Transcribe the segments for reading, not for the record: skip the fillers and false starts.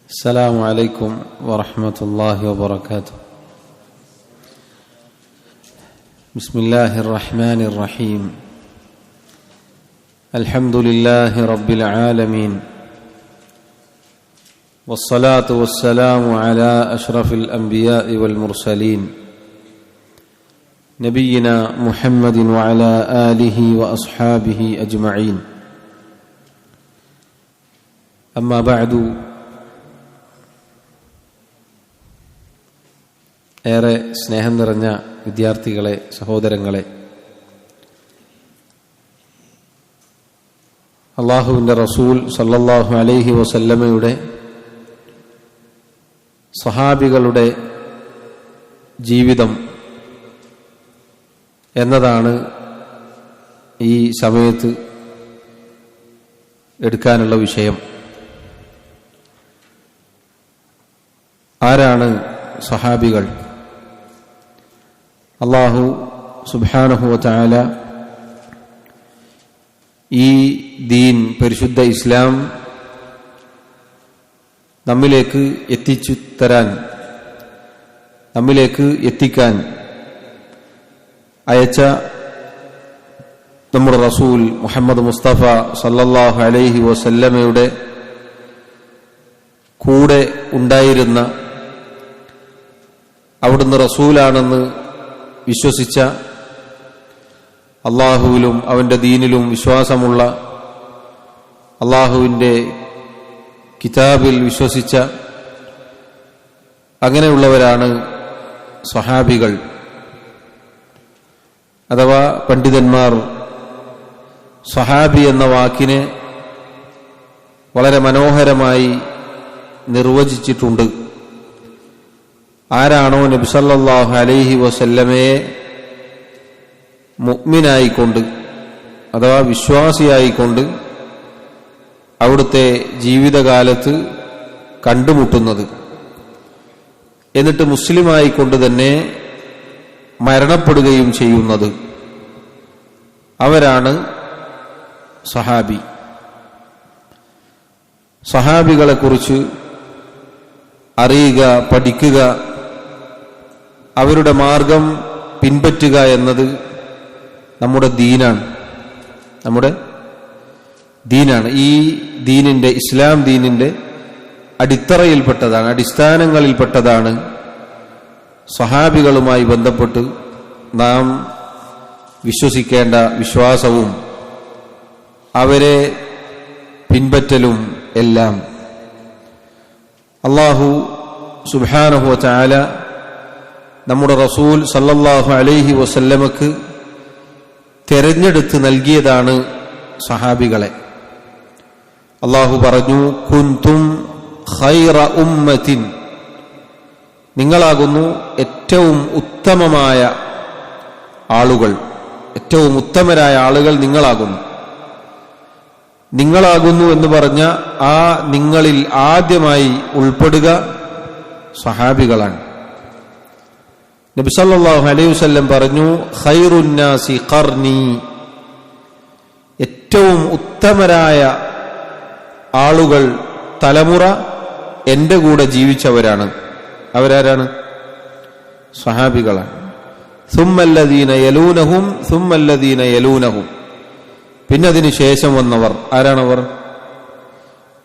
السلام عليكم ورحمة الله وبركاته. بسم الله الرحمن الرحيم. الحمد لله رب العالمين، والصلاة والسلام على أشرف الأنبياء والمرسلين نبينا محمد وعلى آله وأصحابه أجمعين. أما بعد، ഏറെ സ്നേഹം നിറഞ്ഞ വിദ്യാർത്ഥികളെ, സഹോദരങ്ങളെ, അള്ളാഹുവിൻ്റെ റസൂൽ സല്ലല്ലാഹു അലൈഹി വസല്ലമയുടെ സഹാബികളുടെ ജീവിതം എന്നതാണ് ഈ സമയത്ത് എടുക്കാനുള്ള വിഷയം. ആരാണ് സഹാബികൾ? അല്ലാഹു സുബ്ഹാനഹു വ തആല ഈ ദീൻ, പരിശുദ്ധ ഇസ്ലാം നമ്മിലേക്ക് എത്തിക്കാൻ അയച്ച നമ്മുടെ റസൂൽ മുഹമ്മദ് മുസ്തഫ സല്ലല്ലാഹു അലൈഹി വസല്ലമയുടെ കൂടെ ഉണ്ടായിരുന്ന, അവിടുന്ന് റസൂലാണെന്ന് വിശ്വസിച്ച, അള്ളാഹുവിലും അവന്റെ ദീനിലും വിശ്വാസമുള്ള, അള്ളാഹുവിന്റെ കിതാബിൽ വിശ്വസിച്ച അങ്ങനെയുള്ളവരാണ് സ്വഹാബികൾ. അഥവാ പണ്ഡിതന്മാർ സ്വഹാബി എന്ന വാക്കിനെ വളരെ മനോഹരമായി നിർവചിച്ചിട്ടുണ്ട്. ആരാണോ നബി സല്ലല്ലാഹു അലൈഹി വസല്ലമയെ മുഅ്മിനായിക്കൊണ്ട്, അഥവാ വിശ്വാസിയായിക്കൊണ്ട് അവിടുത്തെ ജീവിതകാലത്ത് കണ്ടുമുട്ടുന്നത്, എന്നിട്ട് മുസ്ലിമായിക്കൊണ്ട് തന്നെ മരണപ്പെടുകയും ചെയ്യുന്നത്, അവരാണ് സഹാബി. സഹാബികളെക്കുറിച്ച് അറിയുക, പഠിക്കുക, അവരുടെ മാർഗം പിൻപറ്റുക എന്നത് നമ്മുടെ ദീനാണ്. ഈ ദീനിന്റെ, ഇസ്ലാം ദീനിന്റെ അടിസ്ഥാനങ്ങളിൽപ്പെട്ടതാണ് സഹാബികളുമായി ബന്ധപ്പെട്ട് നാം വിശ്വസിക്കേണ്ട വിശ്വാസവും അവരെ പിൻപറ്റലും എല്ലാം. അല്ലാഹു സുബ്ഹാനഹു വ തആല നമ്മുടെ റസൂൽ സല്ലല്ലാഹു അലൈഹി വസല്ലമക്ക് തെരഞ്ഞെടുത്ത് നൽകിയതാണ് സഹാബികളെ. അല്ലാഹു പറഞ്ഞു, കുൻതും ഖൈറ ഉമ്മത്തിൻ, നിങ്ങളാകുന്നു ഏറ്റവും ഉത്തമമായ ആളുകൾ, ഏറ്റവും ഉത്തമരായ ആളുകൾ നിങ്ങളാകുന്നു എന്ന് പറഞ്ഞ ആ നിങ്ങളിൽ ആദ്യമായി ഉൾപ്പെടുക സഹാബികളാണ്. നബി സല്ലല്ലാഹു അലൈഹി വസല്ലം പറഞ്ഞു, ഖൈറുന്നാസി ഖർനി, ഏറ്റവും ഉത്തമരായ ആളുകൾ, തലമുറ എന്റെ കൂടെ ജീവിച്ചവരാണ്. അവരാരാണ്? സഹാബികളാണ്. സുമ്മല്ലദീന യലൂനഹും സുമ്മല്ലദീന യലൂനഹും, പിന്നെ അതിന് ശേഷം വന്നവർ ആരാണവർ?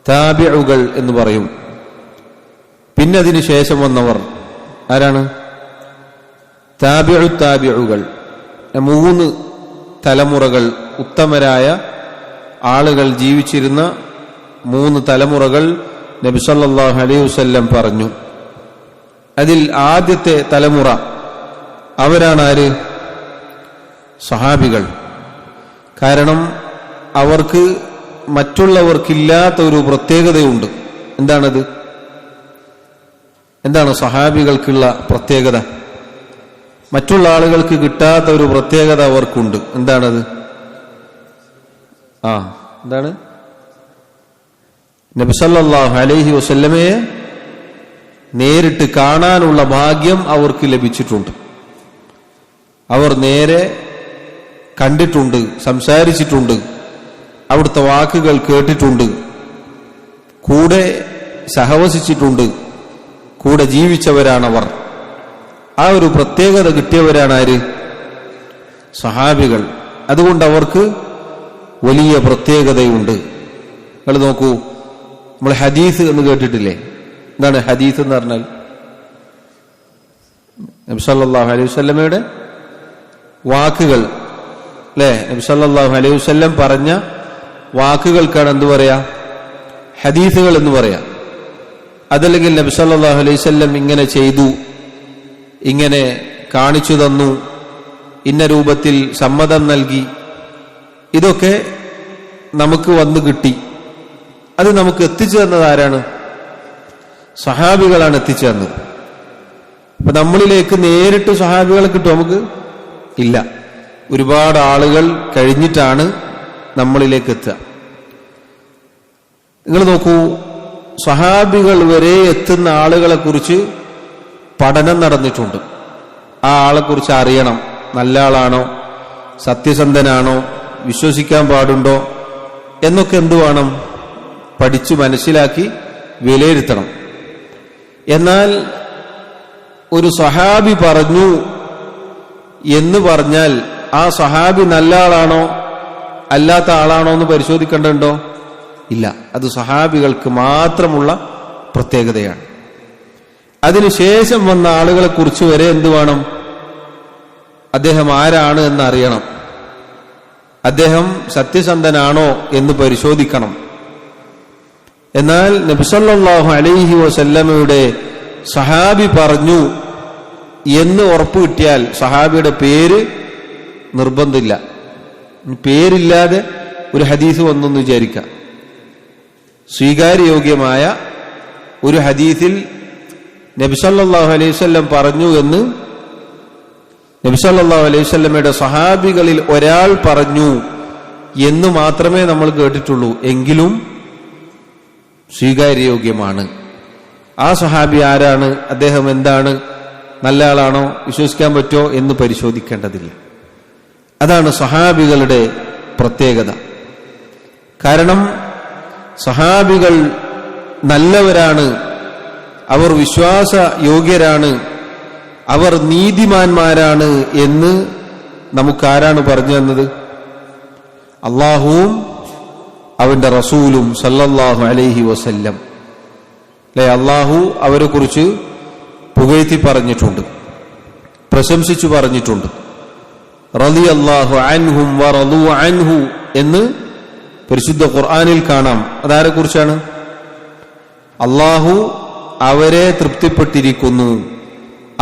താബിഉകൾ എന്ന് പറയും. പിന്നെ അതിന് ശേഷം വന്നവർ ആരാണ്? താബിഉകൾ. 3 തലമുറകൾ, ഉത്തമരായ ആളുകൾ ജീവിച്ചിരുന്ന 3 തലമുറകൾ നബി സല്ലല്ലാഹു അലൈഹി വസല്ലം പറഞ്ഞു. അതിൽ ആദ്യത്തെ തലമുറ അവരാണ് ആര്? സഹാബികൾ. കാരണം അവർക്ക് മറ്റുള്ളവർക്കില്ലാത്ത ഒരു പ്രത്യേകതയുണ്ട്. എന്താണത്? എന്താണ് സഹാബികൾക്കുള്ള പ്രത്യേകത? മറ്റുള്ള ആളുകൾക്ക് കിട്ടാത്ത ഒരു പ്രത്യേകത അവർക്കുണ്ട്. എന്താണത്? എന്താണ്? നബി സല്ലല്ലാഹു അലൈഹി വസല്ലമയെ നേരിട്ട് കാണാനുള്ള ഭാഗ്യം അവർക്ക് ലഭിച്ചിട്ടുണ്ട്. അവർ നേരെ കണ്ടിട്ടുണ്ട്, സംസാരിച്ചിട്ടുണ്ട്, അവിടുത്തെ വാക്കുകൾ കേട്ടിട്ടുണ്ട്. കൂടെ സഹവസിച്ചിട്ടുണ്ട്, കൂടെ ജീവിച്ചവരാണവർ. ആ ഒരു പ്രത്യേകത കിട്ടിയവരാണ് ആര്? സഹാബികൾ. അതുകൊണ്ട് അവർക്ക് വലിയ പ്രത്യേകതയുണ്ട്. നിങ്ങൾ നോക്കൂ, നമ്മൾ ഹദീസ് എന്ന് കേട്ടിട്ടില്ലേ? എന്താണ് ഹദീസ് എന്ന് പറഞ്ഞാൽ? നബി സല്ലല്ലാഹു അലൈഹി വസല്ലമയുടെ വാക്കുകൾ, അല്ലേ? നബി സല്ലല്ലാഹു അലൈഹി വസല്ലം പറഞ്ഞ വാക്കുകൾക്കാണ് എന്ത് പറയാ? ഹദീസുകൾ എന്ന് പറയാ. അതല്ലെങ്കിൽ നബി സല്ലല്ലാഹു അലൈഹി വസല്ലം ഇങ്ങനെ ചെയ്തു, ഇങ്ങനെ കാണിച്ചു തന്നു, ഇന്ന രൂപത്തിൽ സമ്മതം നൽകി, ഇതൊക്കെ നമുക്ക് വന്നു കിട്ടി. അത് നമുക്ക് എത്തിച്ചു തന്നത് ആരാണ്? സഹാബികളാണ് എത്തിച്ചു തന്നത്. അപ്പൊ നമ്മളിലേക്ക് നേരിട്ട് സഹാബികളെ കിട്ടും? നമുക്ക് ഇല്ല. ഒരുപാട് ആളുകൾ കഴിഞ്ഞിട്ടാണ് നമ്മളിലേക്ക് എത്തുക. നിങ്ങൾ നോക്കൂ, സഹാബികൾ വരെ എത്തുന്ന ആളുകളെ കുറിച്ച് പഠനം നടന്നിട്ടുണ്ട്. ആ ആളെക്കുറിച്ച് അറിയണം. നല്ല ആളാണോ, സത്യസന്ധനാണോ, വിശ്വസിക്കാൻ പാടുണ്ടോ എന്നൊക്കെ എന്തു വേണം? പഠിച്ചു മനസ്സിലാക്കി വിലയിരുത്തണം. എന്നാൽ ഒരു സഹാബി പറഞ്ഞു എന്ന് പറഞ്ഞാൽ ആ സഹാബി നല്ല ആളാണോ അല്ലാത്ത ആളാണോ എന്ന് പരിശോധിക്കേണ്ടതുണ്ടോ? ഇല്ല. അത് സഹാബികൾക്ക് മാത്രമുള്ള പ്രത്യേകതയാണ്. അതിനുശേഷം വന്ന ആളുകളെ കുറിച്ച് വരെ എന്തു വേണം? അദ്ദേഹം ആരാണ് എന്ന് അറിയണം. അദ്ദേഹം സത്യസന്ധനാണോ എന്ന് പരിശോധിക്കണം. എന്നാൽ നബി സല്ലല്ലാഹു അലൈഹി വസല്ലമയുടെ സഹാബി പറഞ്ഞു എന്ന് ഉറപ്പ് കിട്ടിയാൽ സഹാബിയുടെ പേര് നിർബന്ധമില്ല. പേരില്ലാതെ ഒരു ഹദീസ് വന്നെന്ന് വിചാരിക്കാം. സ്വീകാര്യയോഗ്യമായ ഒരു ഹദീസിൽ നബി സല്ലല്ലാഹു അലൈഹി വസല്ലം പറഞ്ഞു എന്ന് നബി സല്ലല്ലാഹു അലൈഹി വസല്ലമയുടെ സഹാബികളിൽ ഒരാൾ പറഞ്ഞു എന്ന് മാത്രമേ നമ്മൾ കേട്ടിട്ടുള്ളൂ. എങ്കിലും സ്വീകാര്യയോഗ്യമാണ്. ആ സഹാബി ആരാണ്, അദ്ദേഹം എന്താണ്, നല്ല ആളാണോ, വിശ്വസിക്കാൻ പറ്റുമോ എന്ന് പരിശോധിക്കേണ്ടതില്ല. അതാണ് സഹാബികളുടെ പ്രത്യേകത. കാരണം സഹാബികൾ നല്ലവരാണ്, അവർ വിശ്വാസയോഗ്യരാണ്, അവർ നീതിമാന്മാരാണ് എന്ന് നമുക്കാരാണ് പറഞ്ഞു തന്നത്? അള്ളാഹുവും അവന്റെ റസൂലും സല്ലല്ലാഹു അലൈഹി വസല്ലം. അല്ലെ, അള്ളാഹു അവരെ കുറിച്ച് പുകഴ്ത്തി പറഞ്ഞിട്ടുണ്ട്, പ്രശംസിച്ചു പറഞ്ഞിട്ടുണ്ട്. റളിയല്ലാഹു അൻഹും വറളൂ അൻഹു എന്ന് പരിശുദ്ധ ഖുർആനിൽ കാണാം. അതാരെ കുറിച്ചാണ്? അള്ളാഹു അവരെ തൃപ്തിപ്പെട്ടിരിക്കുന്നു,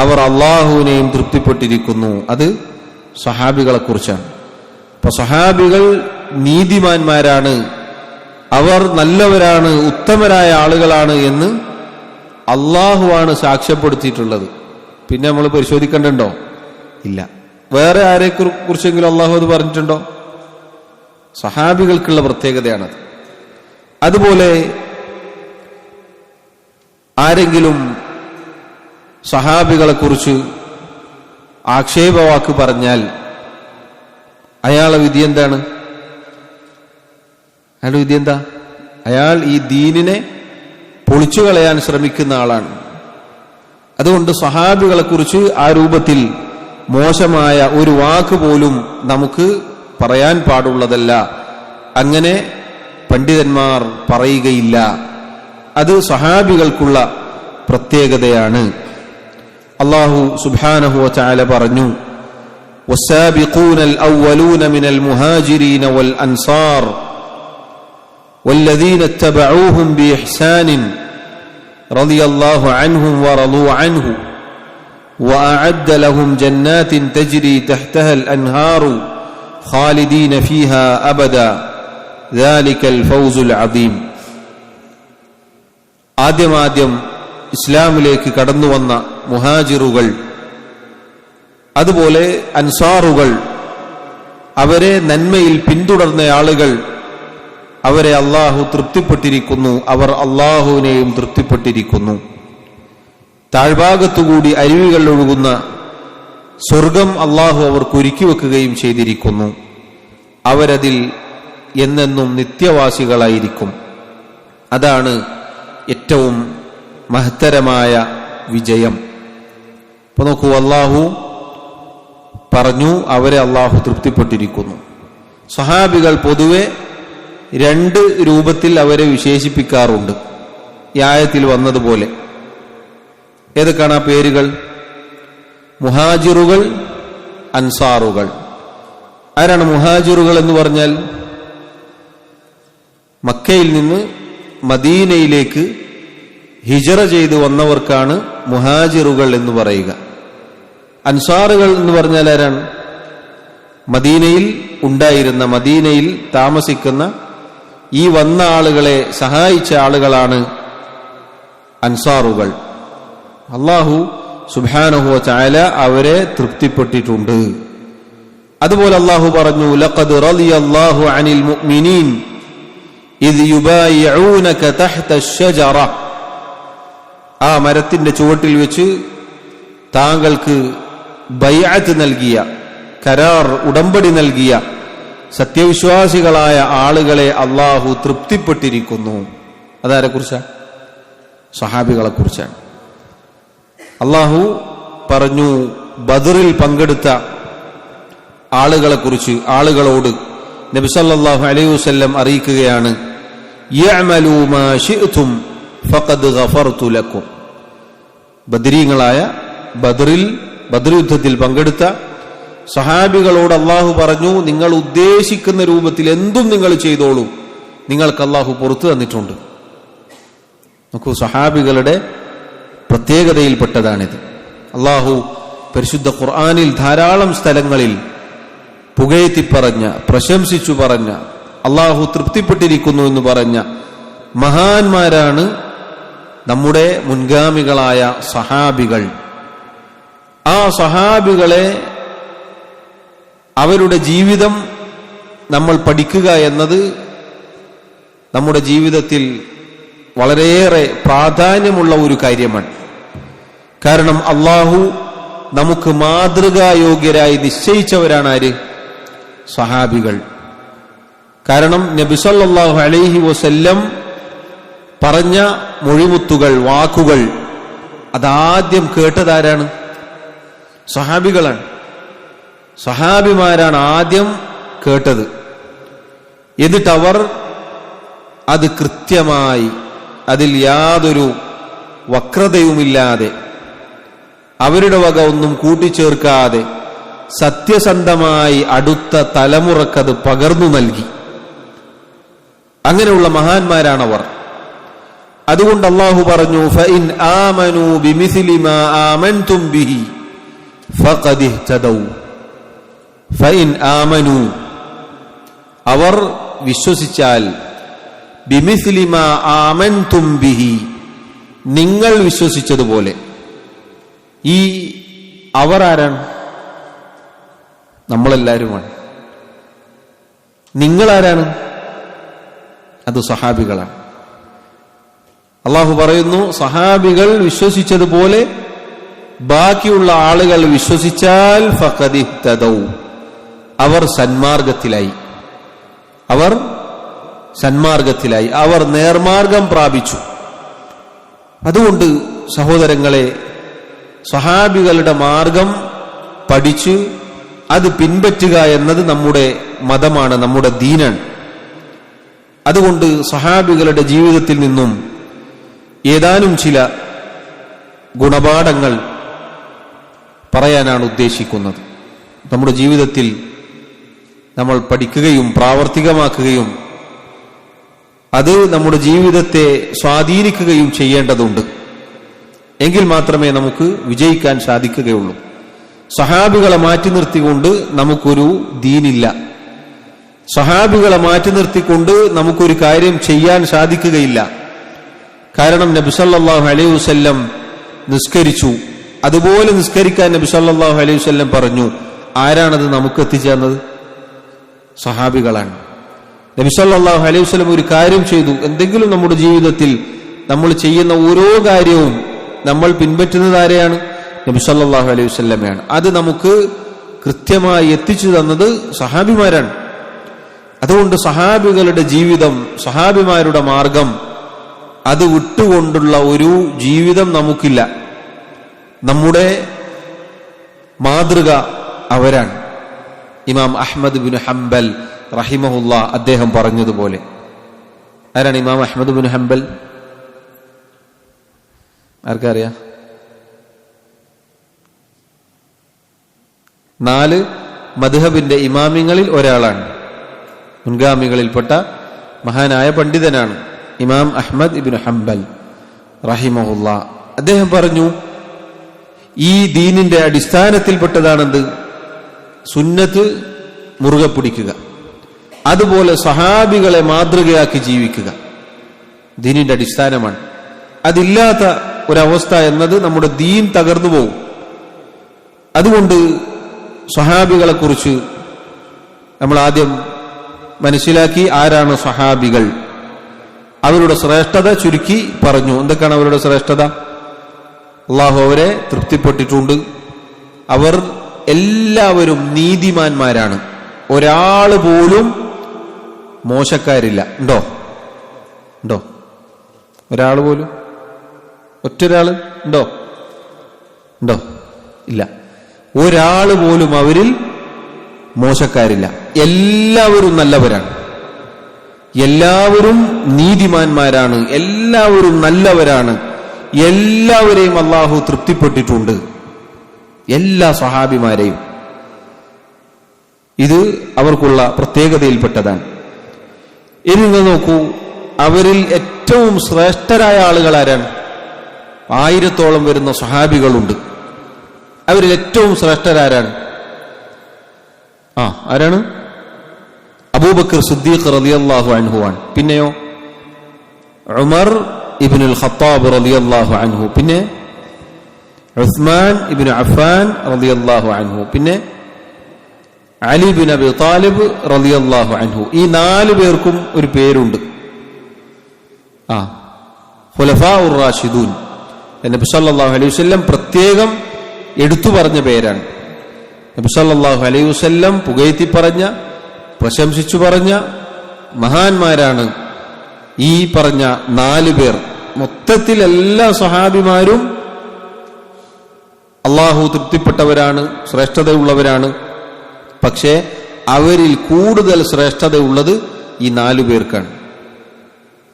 അവർ അള്ളാഹുവിനെയും തൃപ്തിപ്പെട്ടിരിക്കുന്നു. അത് സഹാബികളെ കുറിച്ചാണ്. അപ്പൊ സഹാബികൾ നീതിമാന്മാരാണ്, അവർ നല്ലവരാണ്, ഉത്തമരായ ആളുകളാണ് എന്ന് അള്ളാഹുവാണ് സാക്ഷ്യപ്പെടുത്തിയിട്ടുള്ളത്. പിന്നെ നമ്മൾ പരിശോധിക്കേണ്ടതുണ്ടോ? ഇല്ല. വേറെ ആരെ കുറിച്ചെങ്കിലും അള്ളാഹു അത് പറഞ്ഞിട്ടുണ്ടോ? സഹാബികൾക്കുള്ള പ്രത്യേകതയാണത്. അതുപോലെ ആരെങ്കിലും സഹാബികളെ കുറിച്ച് ആക്ഷേപവാക്ക് പറഞ്ഞാൽ അയാളെ വിധി എന്താണ്? അയാളുടെ വിധി എന്താ? അയാൾ ഈ ദീനിനെ പൊളിച്ചു കളയാൻ ശ്രമിക്കുന്ന ആളാണ്. അതുകൊണ്ട് സഹാബികളെ കുറിച്ച് ആ രൂപത്തിൽ മോശമായ ഒരു വാക്ക് പോലും നമുക്ക് പറയാൻ പാടുള്ളതല്ല. അങ്ങനെ പണ്ഡിതന്മാർ പറയുകയില്ല. അത് സഹാബികൾക്കുള്ള പ്രത്യേകതയാണ്. അല്ലാഹു സുബ്ഹാനഹു വ തആല പറഞ്ഞു, വസ്സാബിഖൂനൽ അവ്വലൂന മിനൽ മുഹാജിരീന വൽ അൻസാർ വല്ലദീന ഇത്തബഊഹും ബിഇഹ്സാനിൻ റളിയല്ലാഹു അൻഹും വറളൂ അൻഹു വഅഅദ്ദ ലഹും ജന്നാത്തിൻ തജ്രി തഹ്തഹൽ അൻഹാറു ഖാലിദീന ഫീഹാ അബദാ ദാലികൽ ഫൗസുൽ അദീം. ആദ്യം ഇസ്ലാമിലേക്ക് കടന്നുവന്ന മുഹാജിറുകൾ, അതുപോലെ അൻസാറുകൾ, അവരെ നന്മയിൽ പിന്തുടർന്ന ആളുകൾ, അവരെ അള്ളാഹു തൃപ്തിപ്പെട്ടിരിക്കുന്നു, അവർ അള്ളാഹുവിനെയും തൃപ്തിപ്പെട്ടിരിക്കുന്നു. താഴ്ഭാഗത്തുകൂടി അരുവികൾ ഒഴുകുന്ന സ്വർഗം അള്ളാഹു അവർക്ക് ഒരുക്കി വെക്കുകയും ചെയ്തിരിക്കുന്നു. അവരതിൽ എന്നെന്നും നിത്യവാസികളായിരിക്കും. അതാണ് ഏറ്റവും മഹത്തരമായ വിജയം. അപ്പൊ നോക്കൂ, അള്ളാഹു പറഞ്ഞു അവരെ അള്ളാഹു തൃപ്തിപ്പെട്ടിരിക്കുന്നു. സ്വഹാബികൾ പൊതുവെ രണ്ട് രൂപത്തിൽ അവരെ വിശേഷിപ്പിക്കാറുണ്ട് ഈ ആയത്തിൽ വന്നതുപോലെ. ഏതൊക്കെയാണ് ആ പേരുകൾ? മുഹാജിറുകൾ, അൻസാറുകൾ. ആരാണ് മുഹാജിറുകൾ എന്ന് പറഞ്ഞാൽ? മക്കയിൽ നിന്ന് മദീനയിലേക്ക് ഹിജറ ചെയ്തു വന്നവർക്കാണ് മുഹാജിറുകൾ എന്ന് പറയുക. അൻസാറുകൾ എന്ന് പറഞ്ഞാൽ ആരാണ്? മദീനയിൽ ഉണ്ടായിരുന്ന, മദീനയിൽ താമസിക്കുന്ന ഈ വന്ന ആളുകളെ സഹായിച്ച ആളുകളാണ് അൻസാറുകൾ. അല്ലാഹു സുബ്ഹാനഹു വ തആല അവരെ തൃപ്തിപ്പെട്ടിട്ടുണ്ട്. അതുപോലെ അല്ലാഹു പറഞ്ഞു, ലഖദ് റളിയല്ലാഹു അനിൽ മുഅ്മിനീൻ ഇദ് യുബായിഊനക തഹ്ത അശ്ശജറ. ആ മരത്തിന്റെ ചുവട്ടിൽ വെച്ച് താങ്കൾക്ക് ബൈഅത്ത് നൽകിയ, കരാർ ഉടമ്പടി നൽകിയ സത്യവിശ്വാസികളായ ആളുകളെ അള്ളാഹു തൃപ്തിപ്പെട്ടിരിക്കുന്നു. അതാരെക്കുറിച്ചാണ്? സ്വഹാബികളെ കുറിച്ചാണ്. അള്ളാഹു പറഞ്ഞു ബദറിൽ പങ്കെടുത്ത ആളുകളെ കുറിച്ച്, ആളുകളോട് നബി സല്ലല്ലാഹു അലൈഹി വസല്ലം അറിയിക്കുകയാണ്, യഅമലൂ മാ ശിഅ്തും ഫഖദ് ഗഫർതു ലക്കും. ബദരീങ്ങളായ, ബദർ യുദ്ധത്തിൽ പങ്കെടുത്ത സഹാബികളോട് അള്ളാഹു പറഞ്ഞു, നിങ്ങൾ ഉദ്ദേശിക്കുന്ന രൂപത്തിൽ എന്തും നിങ്ങൾ ചെയ്തോളൂ, നിങ്ങൾക്ക് അള്ളാഹു പുറത്തു തന്നിട്ടുണ്ട്. നോക്കൂ, സഹാബികളുടെ പ്രത്യേകതയിൽപ്പെട്ടതാണിത്. അള്ളാഹു പരിശുദ്ധ ഖുർആനിൽ ധാരാളം സ്ഥലങ്ങളിൽ പുകഴ്ത്തി പറഞ്ഞ, പ്രശംസിച്ചു പറഞ്ഞ, അള്ളാഹു തൃപ്തിപ്പെട്ടിരിക്കുന്നു എന്ന് പറഞ്ഞ മഹാന്മാരാണ് നമ്മുടെ മുൻഗാമികളായ സഹാബികൾ. ആ സഹാബികളെ, അവരുടെ ജീവിതം നമ്മൾ പഠിക്കുക എന്നത് നമ്മുടെ ജീവിതത്തിൽ വളരെയേറെ പ്രാധാന്യമുള്ള ഒരു കാര്യമാണ്. കാരണം അള്ളാഹു നമുക്ക് മാതൃകായോഗ്യരായി നിശ്ചയിച്ചവരാണ് ആര്? സഹാബികൾ. കാരണം നബി സല്ലല്ലാഹു അലൈഹി വസല്ലം പറഞ്ഞ മൊഴിമുത്തുകൾ, വാക്കുകൾ അതാദ്യം കേട്ടതാരാണ്? സഹാബികളാണ്. സഹാബിമാരാണ് ആദ്യം കേട്ടത്. എന്നിട്ടവർ അത് കൃത്യമായി, അതിൽ യാതൊരു വക്രതയുമില്ലാതെ, അവരുടെ വക ഒന്നും കൂട്ടിച്ചേർക്കാതെ സത്യസന്ധമായി അടുത്ത തലമുറക്കത് പകർന്നു നൽകി. അങ്ങനെയുള്ള മഹാന്മാരാണവർ. അതുകൊണ്ട് അല്ലാഹു പറഞ്ഞു, ഫഇൻ ആമനൂ ബിമിസ്ലി മാ ആമൻതും ബിഹി ഫഖദ് ഇഹ്തദൗ. ഫഇൻ ആമനൂ, അവർ വിശ്വസിച്ചാൽ, ബിമിസ്ലി മാ ആമൻതും ബിഹി, നിങ്ങൾ വിശ്വസിച്ചതുപോലെ. ഈ അവർ ആരാണ്? നമ്മളെല്ലാവരുമാണ്. നിങ്ങളാരാണ്? അത് സഹാബികളാണ്. അള്ളാഹു പറയുന്നു, സഹാബികൾ വിശ്വസിച്ചതുപോലെ ബാക്കിയുള്ള ആളുകൾ വിശ്വസിച്ചാൽ ഫഖദ് ഇഹ്തദൗ, അവർ സന്മാർഗത്തിലായി, അവർ സന്മാർഗത്തിലായി, അവർ നേർമാർഗം പ്രാപിച്ചു. അതുകൊണ്ട് സഹോദരങ്ങളെ, സഹാബികളുടെ മാർഗം പഠിച്ച് അത് പിൻപറ്റുക എന്നത് നമ്മുടെ മതമാണ്, നമ്മുടെ ദീനാണ്. അതുകൊണ്ട് സഹാബികളുടെ ജീവിതത്തിൽ നിന്നും ഏതാനും ചില ഗുണപാഠങ്ങൾ പറയാനാണ് ഉദ്ദേശിക്കുന്നത്. നമ്മുടെ ജീവിതത്തിൽ നമ്മൾ പഠിക്കുകയും പ്രാവർത്തികമാക്കുകയും അത് നമ്മുടെ ജീവിതത്തെ സ്വാധീനിക്കുകയും ചെയ്യേണ്ടതുണ്ട്. എങ്കിൽ മാത്രമേ നമുക്ക് വിജയിക്കാൻ സാധിക്കുകയുള്ളൂ. സഹാബികളെ മാറ്റി നിർത്തിക്കൊണ്ട് നമുക്കൊരു ദീനില്ല. സഹാബികളെ മാറ്റി നിർത്തിക്കൊണ്ട് നമുക്കൊരു കാര്യം ചെയ്യാൻ സാധിക്കുകയില്ല. കാരണം നബി സല്ലല്ലാഹു അലൈഹി വസല്ലം നിസ്കരിച്ചു, അതുപോലെ നിസ്കരിക്കാൻ നബി സല്ലല്ലാഹു അലൈഹി വസല്ലം പറഞ്ഞു. ആരാണത് നമുക്ക് എത്തിച്ചേർന്നത്? സഹാബികളാണ്. നബി സല്ലല്ലാഹു അലൈഹി വസല്ലം ഒരു കാര്യം ചെയ്തു, എന്തെങ്കിലും നമ്മുടെ ജീവിതത്തിൽ നമ്മൾ ചെയ്യുന്ന ഓരോ കാര്യവും നമ്മൾ പിൻപറ്റുന്നത് ആരെയാണ്? നബി സല്ലല്ലാഹു അലൈഹി വസല്ലമയാണ്. അത് നമുക്ക് കൃത്യമായി എത്തിച്ചു തന്നത് സഹാബിമാരാണ്. അതുകൊണ്ട് സഹാബികളുടെ ജീവിതം, സഹാബിമാരുടെ മാർഗം അത് വിട്ടുകൊണ്ടുള്ള ഒരു ജീവിതം നമുക്കില്ല. നമ്മുടെ മാതൃക അവരാണ്. ഇമാം അഹ്മദ് ബിൻ ഹംബൽ റഹിമഹുല്ല അദ്ദേഹം പറഞ്ഞതുപോലെ. ആരാണ് ഇമാം അഹ്മദ് ബിൻ ഹംബൽ? ആർക്കറിയാം? 4 മദ്ഹബിന്റെ ഇമാമിങ്ങളിൽ ഒരാളാണ്. മുൻഗാമികളിൽപ്പെട്ട മഹാനായ പണ്ഡിതനാണ് ഇമാം അഹ്മദ് ഇബ്നു ഹംബൽ റഹിമഹുല്ല. അദ്ദേഹം പറഞ്ഞു, ഈ ദീനിന്റെ അടിസ്ഥാനത്തിൽപ്പെട്ടതാണെന്ത്? സുന്നത്ത് മുറുകെ പിടിക്കുക, അതുപോലെ സഹാബികളെ മാതൃകയാക്കി ജീവിക്കുക ദീനിന്റെ അടിസ്ഥാനമാണ്. അതില്ലാത്ത ഒരവസ്ഥ എന്നത് നമ്മുടെ ദീൻ തകർന്നു പോകും. അതുകൊണ്ട് സഹാബികളെ കുറിച്ച് നമ്മൾ ആദ്യം മനസ്സിലാക്കി. ആരാണ് സഹാബികൾ? അവരുടെ ശ്രേഷ്ഠത ചുരുക്കി പറഞ്ഞു. എന്തൊക്കെയാണ് അവരുടെ ശ്രേഷ്ഠത? അള്ളാഹു അവരെ തൃപ്തിപ്പെട്ടിട്ടുണ്ട്. അവർ എല്ലാവരും നീതിമാന്മാരാണ്. ഒരാൾ പോലും മോശക്കാരില്ല. ഉണ്ടോ? ഒരാൾ പോലും? ഒറ്റൊരാള് ഉണ്ടോ? ഇല്ല. ഒരാൾ പോലും അവരിൽ മോശക്കാരില്ല. എല്ലാവരും നല്ലവരാണ്, എല്ലാവരും നീതിമാന്മാരാണ്, എല്ലാവരും നല്ലവരാണ്. എല്ലാവരെയും അള്ളാഹു തൃപ്തിപ്പെട്ടിട്ടുണ്ട്, എല്ലാ സഹാബിമാരെയും. ഇത് അവർക്കുള്ള പ്രത്യേകതയിൽപ്പെട്ടതാണ്. ഇനി നിങ്ങൾ നോക്കൂ, അവരിൽ ഏറ്റവും ശ്രേഷ്ഠരായ ആളുകൾ ആരാണ്? 1000-ഓളം വരുന്ന സഹാബികളുണ്ട്. അവരിൽ ഏറ്റവും ശ്രേഷ്ഠരാരാണ്? ആരാണ്? അബൂബക്കർ സിദ്ദീഖ് റളിയല്ലാഹു അൻഹു ആണ്. പിന്നെയോ ഉമർ ഇബ്നുൽ ഖത്താബ് റളിയല്ലാഹു അൻഹു. പിന്നെ ഉസ്മാൻ ഇബ്നു അഫ്ഫാൻ റളിയല്ലാഹു അൻഹു. പിന്നെ അലി ബിൻ അബി താലിബ് റളിയല്ലാഹു അൻഹു. ഈ 4 പേർക്കും ഒരു പേരുണ്ട്. ഖുലഫാഉർ റാഷിദൂൻ. നബി സല്ലല്ലാഹു അലൈഹി വസല്ലം പ്രത്യേകം എടുത്തു പറഞ്ഞ പേരാണ്. നബി സല്ലല്ലാഹു അലൈഹി വസല്ലം പുകഴ്ത്തി പറഞ്ഞ, പ്രശംസിച്ചു പറഞ്ഞ മഹാന്മാരാണ് ഈ പറഞ്ഞ 4 പേർ. മൊത്തത്തിൽ എല്ലാ സഹാബിമാരും അള്ളാഹു തൃപ്തിപ്പെട്ടവരാണ്, ശ്രേഷ്ഠതയുള്ളവരാണ്. പക്ഷേ അവരിൽ കൂടുതൽ ശ്രേഷ്ഠതയുള്ളത് ഈ 4 പേർക്കാണ്.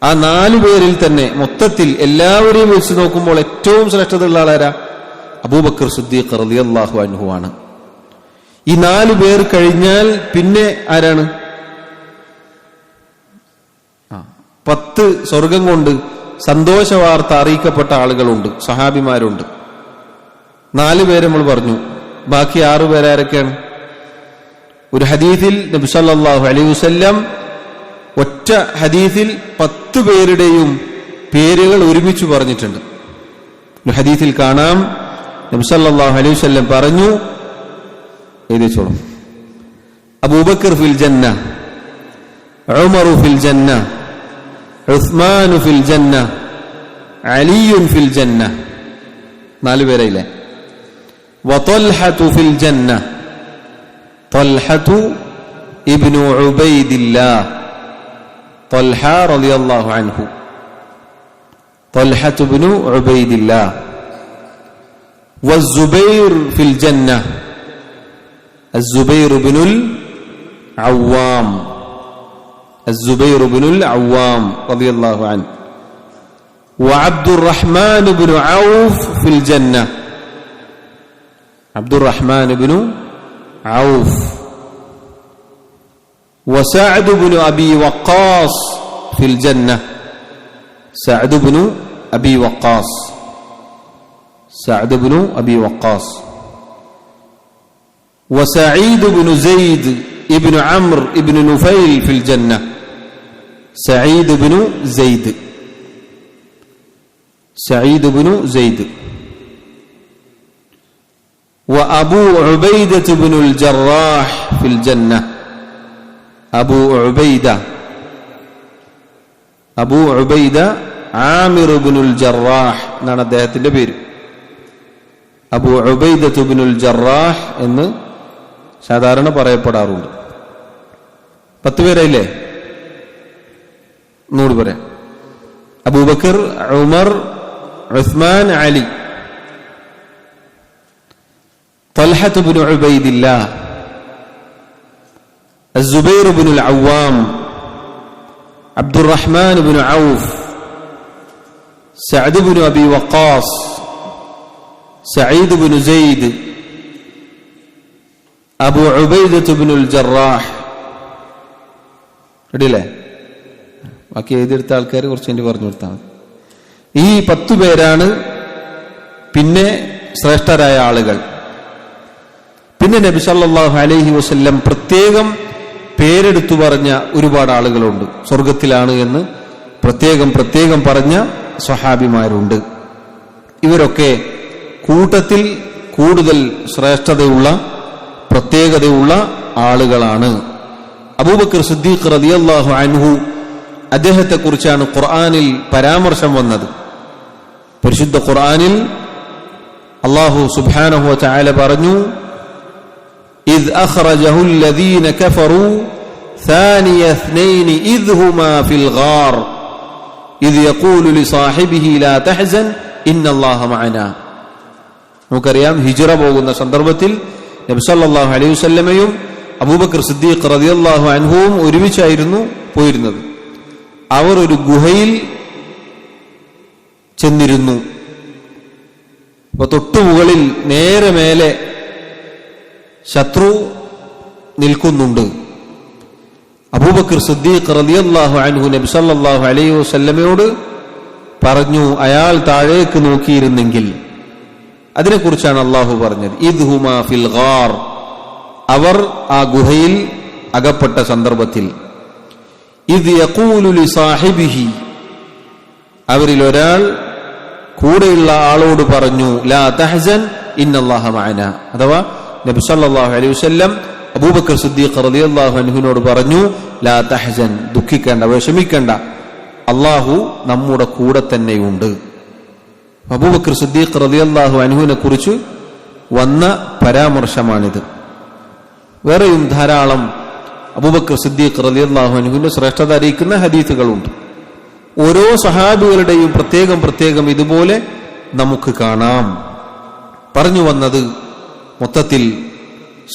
ആ 4 പേരിൽ തന്നെ മൊത്തത്തിൽ എല്ലാവരെയും വെച്ച് നോക്കുമ്പോൾ ഏറ്റവും ശ്രേഷ്ഠതയുള്ള ആളാരാ? അബൂബക്കർ സിദ്ദീഖ് റളിയല്ലാഹു അൻഹു ആണ്. ഈ 4 പേർ കഴിഞ്ഞാൽ പിന്നെ ആരാണ്? 10 സ്വർഗം കൊണ്ട് സന്തോഷ വാർത്ത അറിയിക്കപ്പെട്ട ആളുകളുണ്ട്, സഹാബിമാരുണ്ട്. 4 പേര് നമ്മൾ പറഞ്ഞു. ബാക്കി 6 പേരാരൊക്കെയാണ്? ഒരു ഹദീസിൽ നബി സല്ലല്ലാഹു അലൈഹി വസല്ലം ഒറ്റ ഹദീസിൽ 10 പേരുടെയും പേരുകൾ ഒരുമിച്ച് പറഞ്ഞിട്ടുണ്ട്. ഒരു ഹദീസിൽ കാണാം, നബി സല്ലല്ലാഹു അലൈഹി വസല്ലം പറഞ്ഞു, എഴുതിച്ചോളൂ, അബൂബക്കർ ഫിൽ ജന്ന, ഉമർ ഫിൽ ജന്ന, ഉസ്മാൻ ഫിൽ ജന്ന, അലി ഫിൽ ജന്ന. 4 പേരല്ലേ? വതൽഹതു ഫിൽ ജന്ന, തൽഹതു ഇബ്നു ഉബൈദില്ലാഹ്, തൽഹ റളിയല്ലാഹു അൻഹു, തൽഹതു ഇബ്നു ഉബൈദില്ലാഹ്. വസ്സുബൈർ ഫിൽ ജന്ന, الزبير بن العوام، الزبير بن العوام رضي الله عنه. وعبد الرحمن بن عوف في الجنة، عبد الرحمن بن عوف. وسعد بن أبي وقاص في الجنة، سعد بن أبي وقاص، سعد بن أبي وقاص. وسعيد بن زيد ابن عمرو ابن نفيل في الجنة، سعيد بن زيد، سعيد بن زيد. وأبو عبيدة بن الجراح في الجنة، أبو عبيدة، أبو عبيدة عامر بن الجراح എന്നാണ് അദ്ദേഹത്തിന്റെ പേര്. അബൂ ഉബൈദത്ത് ഇബ്നുൽ ജറാഹ് എന്ന് സാധാരണ പറയപ്പെടാറുണ്ട്. 10 പേരായില്ലേ? ഒന്നുകൂടി പറയാം. അബൂബക്കർ, ഉമർ, ഉസ്മാൻ, അലി, തൽഹത്ത് ഇബ്നു ഉബൈദില്ലാഹ്, الزبير بن العوام, عبد الرحمن بن عوف, سعد بن أبي وقاص, سعيد بن زيد, أبو عبيدة بن الجراح. റെഡിയല്ലേ? ബാക്കി എഴുതിയെടുത്ത ആൾക്കാർ കുറച്ച് വേണ്ടി പറഞ്ഞു കൊടുത്താൽ മതി. ഈ 10 പേരാണ് പിന്നെ ശ്രേഷ്ഠരായ ആളുകൾ. പിന്നെ നബി സല്ലല്ലാഹു അലൈഹി വസല്ലം പ്രത്യേകം പേരെടുത്തു പറഞ്ഞ ഒരുപാട് ആളുകളുണ്ട്. സ്വർഗത്തിലാണ് എന്ന് പ്രത്യേകം പറഞ്ഞ സ്വഹാബിമാരുണ്ട്. ഇവരൊക്കെ കൂട്ടത്തിൽ കൂടുതൽ ശ്രേഷ്ഠതയുള്ള പ്രത്യേകതയുള്ള ആളുകളാണ്. അബൂബക്കർ സിദ്ദീഖ് റളിയല്ലാഹു അൻഹു, അദ്ദേഹത്തെക്കുറിച്ചാണ് ഖുർആനിൽ പരാമർശം വന്നത്. പരിശുദ്ധ ഖുർആനിൽ അല്ലാഹു സുബ്ഹാനഹു വ തആല പറഞ്ഞു, إذ أخرجه الذين كفروا ثاني اثنين إذ هما في الغار إذ يقول لصاحبه لا تحزن إن الله معنا. നമുക്കറിയാം, ഹിജ്റ പോകുന്ന സന്ദർഭത്തിൽ നബി സല്ലല്ലാഹു അലൈഹി വസല്ലമയും അബൂബക്കർ സിദ്ദീഖ് റളിയല്ലാഹു അൻഹുവും ഒരുമിച്ചായിരുന്നു പോയിരുന്നത്. അവർ ഒരു ഗുഹയിൽ ചെന്നിരുന്നു. അപ്പൊ തൊട്ടുമുകളിൽ നേരെ മേലെ ശത്രു നിൽക്കുന്നുണ്ട്. അബൂബക്കർ സിദ്ദീഖ് റളിയല്ലാഹു അൻഹു നബി സല്ലല്ലാഹു അലൈഹി വസല്ലമയോട് പറഞ്ഞു, അയാൾ താഴേക്ക് നോക്കിയിരുന്നെങ്കിൽ. അതിനെക്കുറിച്ചാണ് അള്ളാഹു പറഞ്ഞത്. ഇദ് ഹുമാ ഫിൽ ഗാർ, അവർ ആ ഗുഹയിൽ അകപ്പെട്ട സന്ദർഭത്തിൽ. ഇദ് യഖൂലു ലിസാഹിബിഹി, അവരിൽ ഒരാൾ കൂടെയുള്ള ആളോട് പറഞ്ഞു, ലാ തഹ്സൻ ഇന്നല്ലാഹ മഅനാ. അഥവാ നബി സല്ലല്ലാഹു അലൈഹി വസല്ലം അബൂബക്കർ സിദ്ദീഖ് റളിയല്ലാഹു അൻഹുവിനോട് പറഞ്ഞു, ലാ തഹ്സൻ, ദുഃഖിക്കേണ്ട, വിഷമിക്കേണ്ട, അള്ളാഹു നമ്മുടെ കൂടെ തന്നെയുണ്ട്. അബൂബക്കർ സിദ്ദീഖ് റളിയല്ലാഹു അൻഹുവിനെ കുറിച്ച് വന്ന പരാമർശമാണിത്. വേറെയും ധാരാളം അബൂബക്കർ സിദ്ദീഖ് റളിയല്ലാഹു അൻഹുവിന്റെ ശ്രേഷ്ഠത അറിയിക്കുന്ന ഹദീസുകളുണ്ട്. ഓരോ സഹാബികളുടെയും പ്രത്യേകം ഇതുപോലെ നമുക്ക് കാണാം. പറഞ്ഞു വന്നത്, മൊത്തത്തിൽ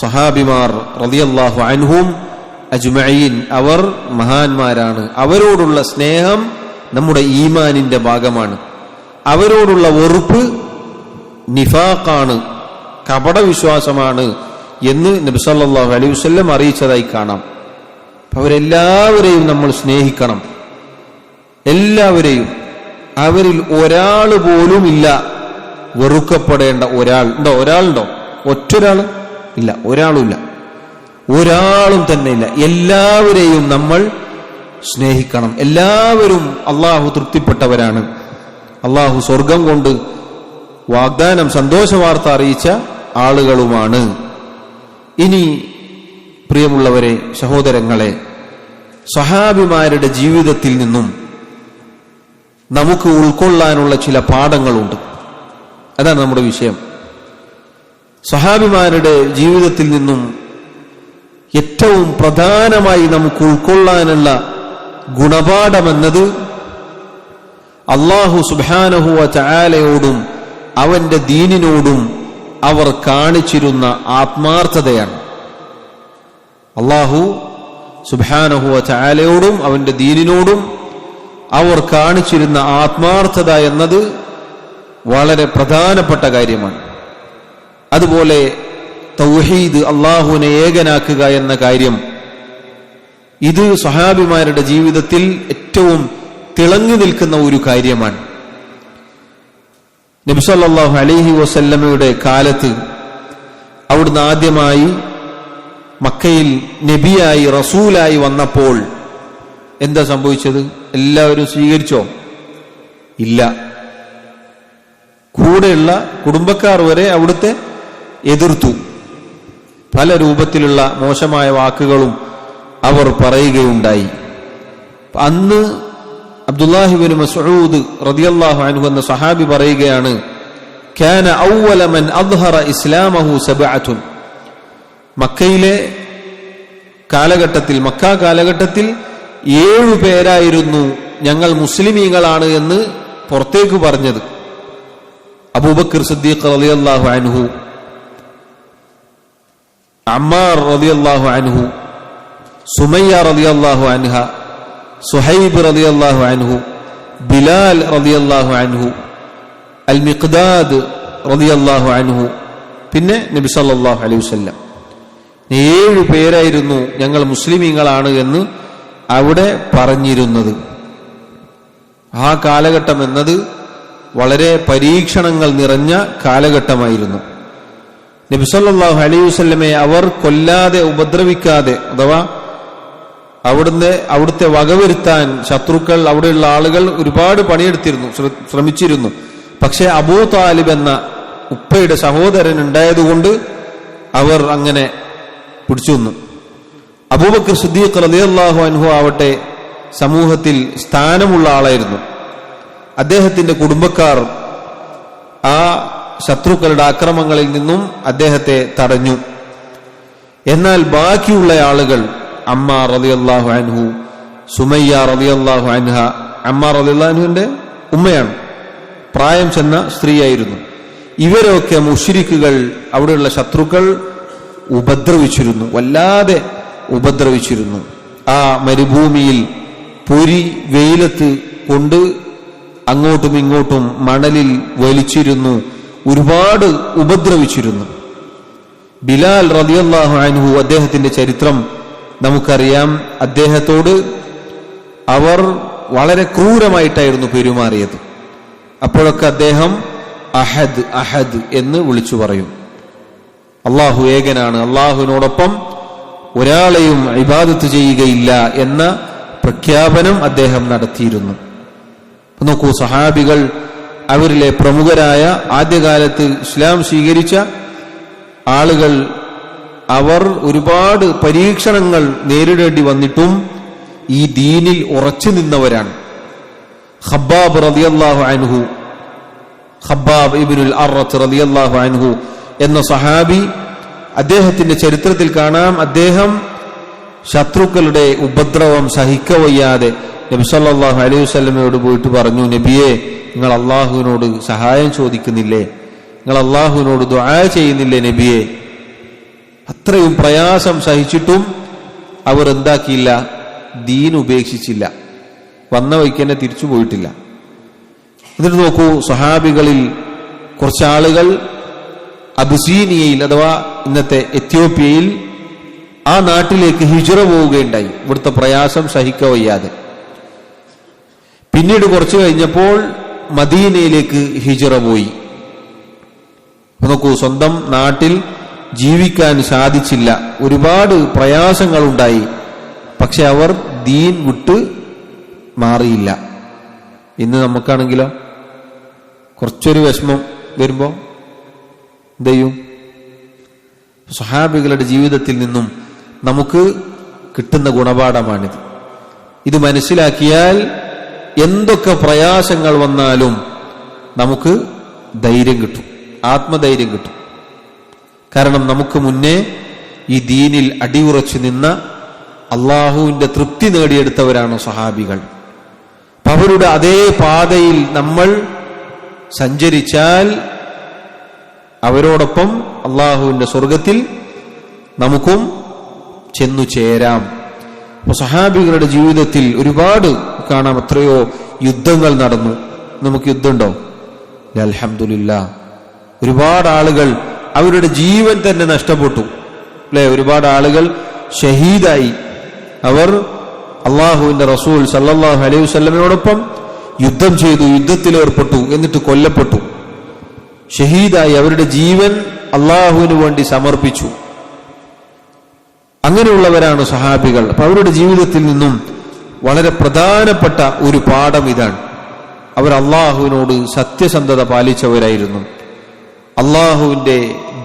സഹാബിമാർ റളിയല്ലാഹു അൻഹും അജ്മഈൻ അവർ മഹാന്മാരാണ്. അവരോടുള്ള സ്നേഹം നമ്മുടെ ഈമാനിന്റെ ഭാഗമാണ്. അവരോടുള്ള വെറുപ്പ് നിഫാഖാണ്, കപടവിശ്വാസമാണ് എന്ന് നബി സല്ലല്ലാഹു അലൈഹി വസല്ലം അറിയിച്ചതായി കാണാം. അവരെല്ലാവരെയും നമ്മൾ സ്നേഹിക്കണം. എല്ലാവരെയും. അവരിൽ ഒരാൾ പോലും ഇല്ല വെറുക്കപ്പെടേണ്ട ഒരാൾ. ഒരാളുണ്ടോ? ഒറ്റൊരാൾ ഇല്ല, ഒരാളുമില്ല, ഒരാളും തന്നെ ഇല്ല. എല്ലാവരെയും നമ്മൾ സ്നേഹിക്കണം. എല്ലാവരും അള്ളാഹു തൃപ്തിപ്പെട്ടവരാണ്. അള്ളാഹു സ്വർഗം കൊണ്ട് വാഗ്ദാനം, സന്തോഷ വാർത്ത അറിയിച്ച ആളുകളുമാണ്. ഇനി പ്രിയമുള്ളവരെ, സഹോദരങ്ങളെ, സഹാബിമാരുടെ ജീവിതത്തിൽ നിന്നും നമുക്ക് ഉൾക്കൊള്ളാനുള്ള ചില പാഠങ്ങളുണ്ട്. അതാണ് നമ്മുടെ വിഷയം. സഹാബിമാരുടെ ജീവിതത്തിൽ നിന്നും ഏറ്റവും പ്രധാനമായി നമുക്ക് ഉൾക്കൊള്ളാനുള്ള ഗുണപാഠമെന്നത് അല്ലാഹു സുബ്ഹാനഹു വ തആലയോടും അവന്റെ ദീനിനോടും അവർ കാണിച്ചിരുന്ന ആത്മാർത്ഥതയാണ്. അല്ലാഹു സുബ്ഹാനഹു വ തആലയോടും അവന്റെ ദീനിനോടും അവർ കാണിച്ചിരുന്ന ആത്മാർത്ഥത എന്നത് വളരെ പ്രധാനപ്പെട്ട കാര്യമാണ്. അതുപോലെ തൗഹീദ്, അള്ളാഹുവിനെ ഏകനാക്കുക എന്ന കാര്യം, ഇത് സഹാബിമാരുടെ ജീവിതത്തിൽ ഏറ്റവും തിളങ്ങി നിൽക്കുന്ന ഒരു കാര്യമാണ്. നബി സല്ലല്ലാഹു അലൈഹി വസല്ലമയുടെ കാലത്ത് അവിടുന്ന് ആദ്യമായി മക്കയിൽ നബിയായി, റസൂലായി വന്നപ്പോൾ എന്താ സംഭവിച്ചത്? എല്ലാവരും സ്വീകരിച്ചോ? ഇല്ല. കൂടെയുള്ള കുടുംബക്കാർ വരെ അവിടുത്തെ എതിർത്തു. പല രൂപത്തിലുള്ള മോശമായ വാക്കുകളും അവർ പറയുകയുണ്ടായി. അന്ന് അബ്ദുല്ലാഹി ഇബ്നു മസ്ഊദ് റളിയല്ലാഹു അൻഹു എന്ന സഹാബി പറയുകയാണ്, കാന അവ്വല മൻ അദ്ഹറ ഇസ്ലാമഹു സബഅത്തുൻ. മക്കയിലെ കാലഘട്ടത്തിൽ, മക്ക കാലഘട്ടത്തിൽ 7 പേരായിരുന്നു ഞങ്ങൾ മുസ്ലിമീങ്ങളാണ് എന്ന് പുറത്തേക്ക് പറഞ്ഞത് അബൂബക്കർ സിദ്ദീഖ് റളിയല്ലാഹു അൻഹു, അമ്മാർ റളിയല്ലാഹു അൻഹു, സുമയ്യ റളിയല്ലാഹു അൻഹ, സുഹൈബ് റളിയല്ലാഹു അൻഹു, ബിലാൽ റളിയല്ലാഹു അൻഹു, അൽ മിഖ്ദാദ് റളിയല്ലാഹു അൻഹു, പിന്നെ നബി സല്ലല്ലാഹു അലൈഹി വസല്ലം. 7 പേരായിരുന്നു ഞങ്ങൾ മുസ്ലിമീങ്ങളാണ് എന്ന് അവിടെ പറഞ്ഞിരുന്നത്. ആ കാലഘട്ടം എന്നത് വളരെ പരീക്ഷണങ്ങൾ നിറഞ്ഞ കാലഘട്ടമായിരുന്നു. നബി സല്ലല്ലാഹു അലൈഹി വസല്ലമയെ അവർ കൊല്ലാതെ ഉപദ്രവിക്കാതെ, അഥവാ അവിടുത്തെ വകവരുത്താൻ ശത്രുക്കൾ, അവിടെയുള്ള ആളുകൾ ഒരുപാട് പണിയെടുത്തിരുന്നു, ശ്രമിച്ചിരുന്നു. പക്ഷെ അബൂ താലിബ് എന്ന ഉപ്പയുടെ സഹോദരൻ ഉണ്ടായതുകൊണ്ട് അവർ അങ്ങനെ പിടിച്ചു നിന്നു. അബൂബക്കർ സിദ്ദീഖ് റളിയല്ലാഹു അൻഹു ആവട്ടെ സമൂഹത്തിൽ സ്ഥാനമുള്ള ആളായിരുന്നു. അദ്ദേഹത്തിന്റെ കുടുംബക്കാർ ആ ശത്രുക്കളുടെ ആക്രമണങ്ങളിൽ നിന്നും അദ്ദേഹത്തെ തടഞ്ഞു. എന്നാൽ ബാക്കിയുള്ള ആളുകൾ, അമ്മാർ റളിയല്ലാഹു അൻഹു, സുമയ്യ റളിയല്ലാഹു അൻഹ, അമ്മാർ റളിയല്ലാഹു അൻഹുവിന്റെ ഉമ്മയാണ്, പ്രായം ചെന്ന സ്ത്രീയായിരുന്നു. ഇവരൊക്കെ മുശ്രിക്കുകൾ, അവിടെയുള്ള ശത്രുക്കൾ ഉപദ്രവിച്ചിരുന്നു, വല്ലാതെ ഉപദ്രവിച്ചിരുന്നു. ആ മരുഭൂമിയിൽ പൊരി വെയിലത്ത് കൊണ്ട് അങ്ങോട്ടും ഇങ്ങോട്ടും മണലിൽ വലിച്ചിരുന്നു, ഒരുപാട് ഉപദ്രവിച്ചിരുന്നു. ബിലാൽ റളിയല്ലാഹു അൻഹു, അദ്ദേഹത്തിന്റെ ചരിത്രം നമുക്കറിയാം. അദ്ദേഹത്തോട് അവർ വളരെ ക്രൂരമായിട്ടായിരുന്നു പെരുമാറിയത്. അപ്പോഴൊക്കെ അദ്ദേഹം അഹദ് അഹദ് എന്ന് വിളിച്ചു പറയും. അള്ളാഹു ഏകനാണ്, അള്ളാഹുവിനോടൊപ്പം ഒരാളെയും ഇബാദത്ത് ചെയ്യുകയില്ല എന്ന പ്രഖ്യാപനം അദ്ദേഹം നടത്തിയിരുന്നു. നോക്കൂ, സഹാബികൾ, അവരിലെ പ്രമുഖരായ ആദ്യകാലത്ത് ഇസ്ലാം സ്വീകരിച്ച ആളുകൾ, അവർ ഒരുപാട് പരീക്ഷണങ്ങൾ നേരിടേണ്ടി വന്നിട്ടും ഈ ദീനിൽ ഉറച്ചു നിന്നവരാണ്. ഖബ്ബാബ് റളിയല്ലാഹു അൻഹു, ഖബ്ബാബ് ഇബ്നുൽ അറത്ത് റളിയല്ലാഹു അൻഹു എന്ന സഹാബി, അദ്ദേഹത്തിന്റെ ചരിത്രത്തിൽ കാണാം, അദ്ദേഹം ശത്രുക്കളുടെ ഉപദ്രവം സഹിക്കവയ്യാതെ നബി സല്ലല്ലാഹു അലൈഹി വസല്ലമയോട് പോയിട്ട് പറഞ്ഞു, നബിയെ, നിങ്ങൾ അള്ളാഹുവിനോട് സഹായം ചോദിക്കുന്നില്ലേ? നിങ്ങൾ അള്ളാഹുവിനോട് ദുആ ചെയ്യുന്നില്ലേ നബിയെ? അത്രയും പ്രയാസം സഹിച്ചിട്ടും അവർ എന്താക്കിയില്ല? ദീൻ ഉപേക്ഷിച്ചില്ല, വന്ന വഴിക്ക് തന്നെ തിരിച്ചു പോയിട്ടില്ല. എന്നിട്ട് നോക്കൂ, സഹാബികളിൽ കുറച്ചാളുകൾ അബിസീനിയയിൽ, അഥവാ ഇന്നത്തെ എത്യോപ്യയിൽ, ആ നാട്ടിലേക്ക് ഹിജ്റ പോവുകയുണ്ടായി, ഇവിടുത്തെ പ്രയാസം സഹിക്കവയ്യാതെ. പിന്നീട് കുറച്ചു കഴിഞ്ഞപ്പോൾ മദീനയിലേക്ക് ഹിജ്റ പോയി. നോക്കൂ, സ്വന്തം നാട്ടിൽ ജീവിക്കാൻ സാധിച്ചില്ല, ഒരുപാട് പ്രയാസങ്ങൾ ഉണ്ടായി. പക്ഷെ അവർ ദീൻ വിട്ട് മാറിയില്ല. ഇന്ന് നമുക്കാണെങ്കിലോ കുറച്ചൊരു വിഷമം വരുമ്പോ എന്ത് ചെയ്യും? സ്വഹാബികളുടെ ജീവിതത്തിൽ നിന്നും നമുക്ക് കിട്ടുന്ന ഗുണപാഠമാണിത്. ഇത് മനസ്സിലാക്കിയാൽ എന്തൊക്കെ പ്രയാസങ്ങൾ വന്നാലും നമുക്ക് ധൈര്യം കിട്ടും, ആത്മധൈര്യം കിട്ടും. കാരണം നമുക്ക് മുന്നേ ഈ ദീനിൽ അടിയുറച്ചു നിന്ന, അള്ളാഹുവിന്റെ തൃപ്തി നേടിയെടുത്തവരാണ് സ്വഹാബികൾ. അവരുടെ അതേ പാതയിൽ നമ്മൾ സഞ്ചരിച്ചാൽ അവരോടൊപ്പം അള്ളാഹുവിന്റെ സ്വർഗത്തിൽ നമുക്കും ചെന്നു ചേരാം. അപ്പൊ സഹാബികളുടെ ജീവിതത്തിൽ ഒരുപാട് കാണാം, എത്രയോ യുദ്ധങ്ങൾ നടന്നു. നമുക്ക് യുദ്ധമുണ്ടോ? അൽഹംദുലില്ലാ. ഒരുപാട് ആളുകൾ അവരുടെ ജീവൻ തന്നെ നഷ്ടപ്പെട്ടു, അല്ലെ? ഒരുപാട് ആളുകൾ ഷഹീദായി. അവർ അള്ളാഹുവിന്റെ റസൂൽ സല്ലല്ലാഹു അലൈഹി വസല്ലമയോടൊപ്പം യുദ്ധം ചെയ്തു, യുദ്ധത്തിലേർപ്പെട്ടു, എന്നിട്ട് കൊല്ലപ്പെട്ടു, ഷഹീദായി. അവരുടെ ജീവൻ അള്ളാഹുവിന് വേണ്ടി സമർപ്പിച്ചു. അങ്ങനെയുള്ളവരാണ് സഹാബികൾ. അപ്പൊ അവരുടെ ജീവിതത്തിൽ നിന്നും വളരെ പ്രധാനപ്പെട്ട ഒരു പാഠം ഇതാണ്. അവർ അള്ളാഹുവിനോട് സത്യസന്ധത പാലിച്ചവരായിരുന്നു, അള്ളാഹുവിന്റെ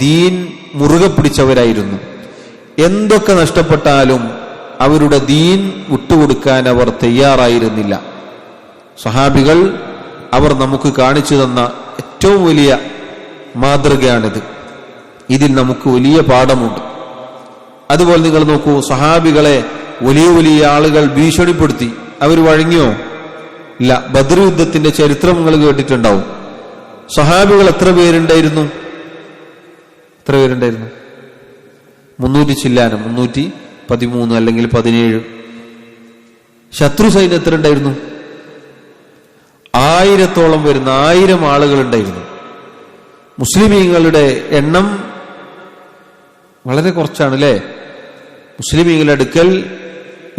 ദീൻ മുറുകെ പിടിച്ചവരായിരുന്നു. എന്തൊക്കെ നഷ്ടപ്പെട്ടാലും അവരുടെ ദീൻ വിട്ടുകൊടുക്കാൻ അവർ തയ്യാറായിരുന്നില്ല. സഹാബികൾ, അവർ നമുക്ക് കാണിച്ചു തന്ന ഏറ്റവും വലിയ മാതൃകയാണിത്. ഇതിൽ നമുക്ക് വലിയ പാഠമുണ്ട്. അതുപോലെ നിങ്ങൾ നോക്കൂ, സഹാബികളെ വലിയ വലിയ ആളുകൾ ഭീഷണിപ്പെടുത്തി, അവർ വഴങ്ങിയോ? ഇല്ല. ബദർ യുദ്ധത്തിന്റെ ചരിത്രം നിങ്ങൾ കേട്ടിട്ടുണ്ടാവും. സഹാബികൾ എത്ര പേരുണ്ടായിരുന്നു? 300 ചില്ലാനം, 313 അല്ലെങ്കിൽ 17. ശത്രു സൈന്യം എത്ര ഉണ്ടായിരുന്നു? 1000-ഓളം വരുന്ന 1000 ആളുകൾ ഉണ്ടായിരുന്നു. മുസ്ലിമീങ്ങളുടെ എണ്ണം വളരെ കുറച്ചാണ് അല്ലേ? മുസ്ലിമീങ്ങളുടെ അടുക്കൽ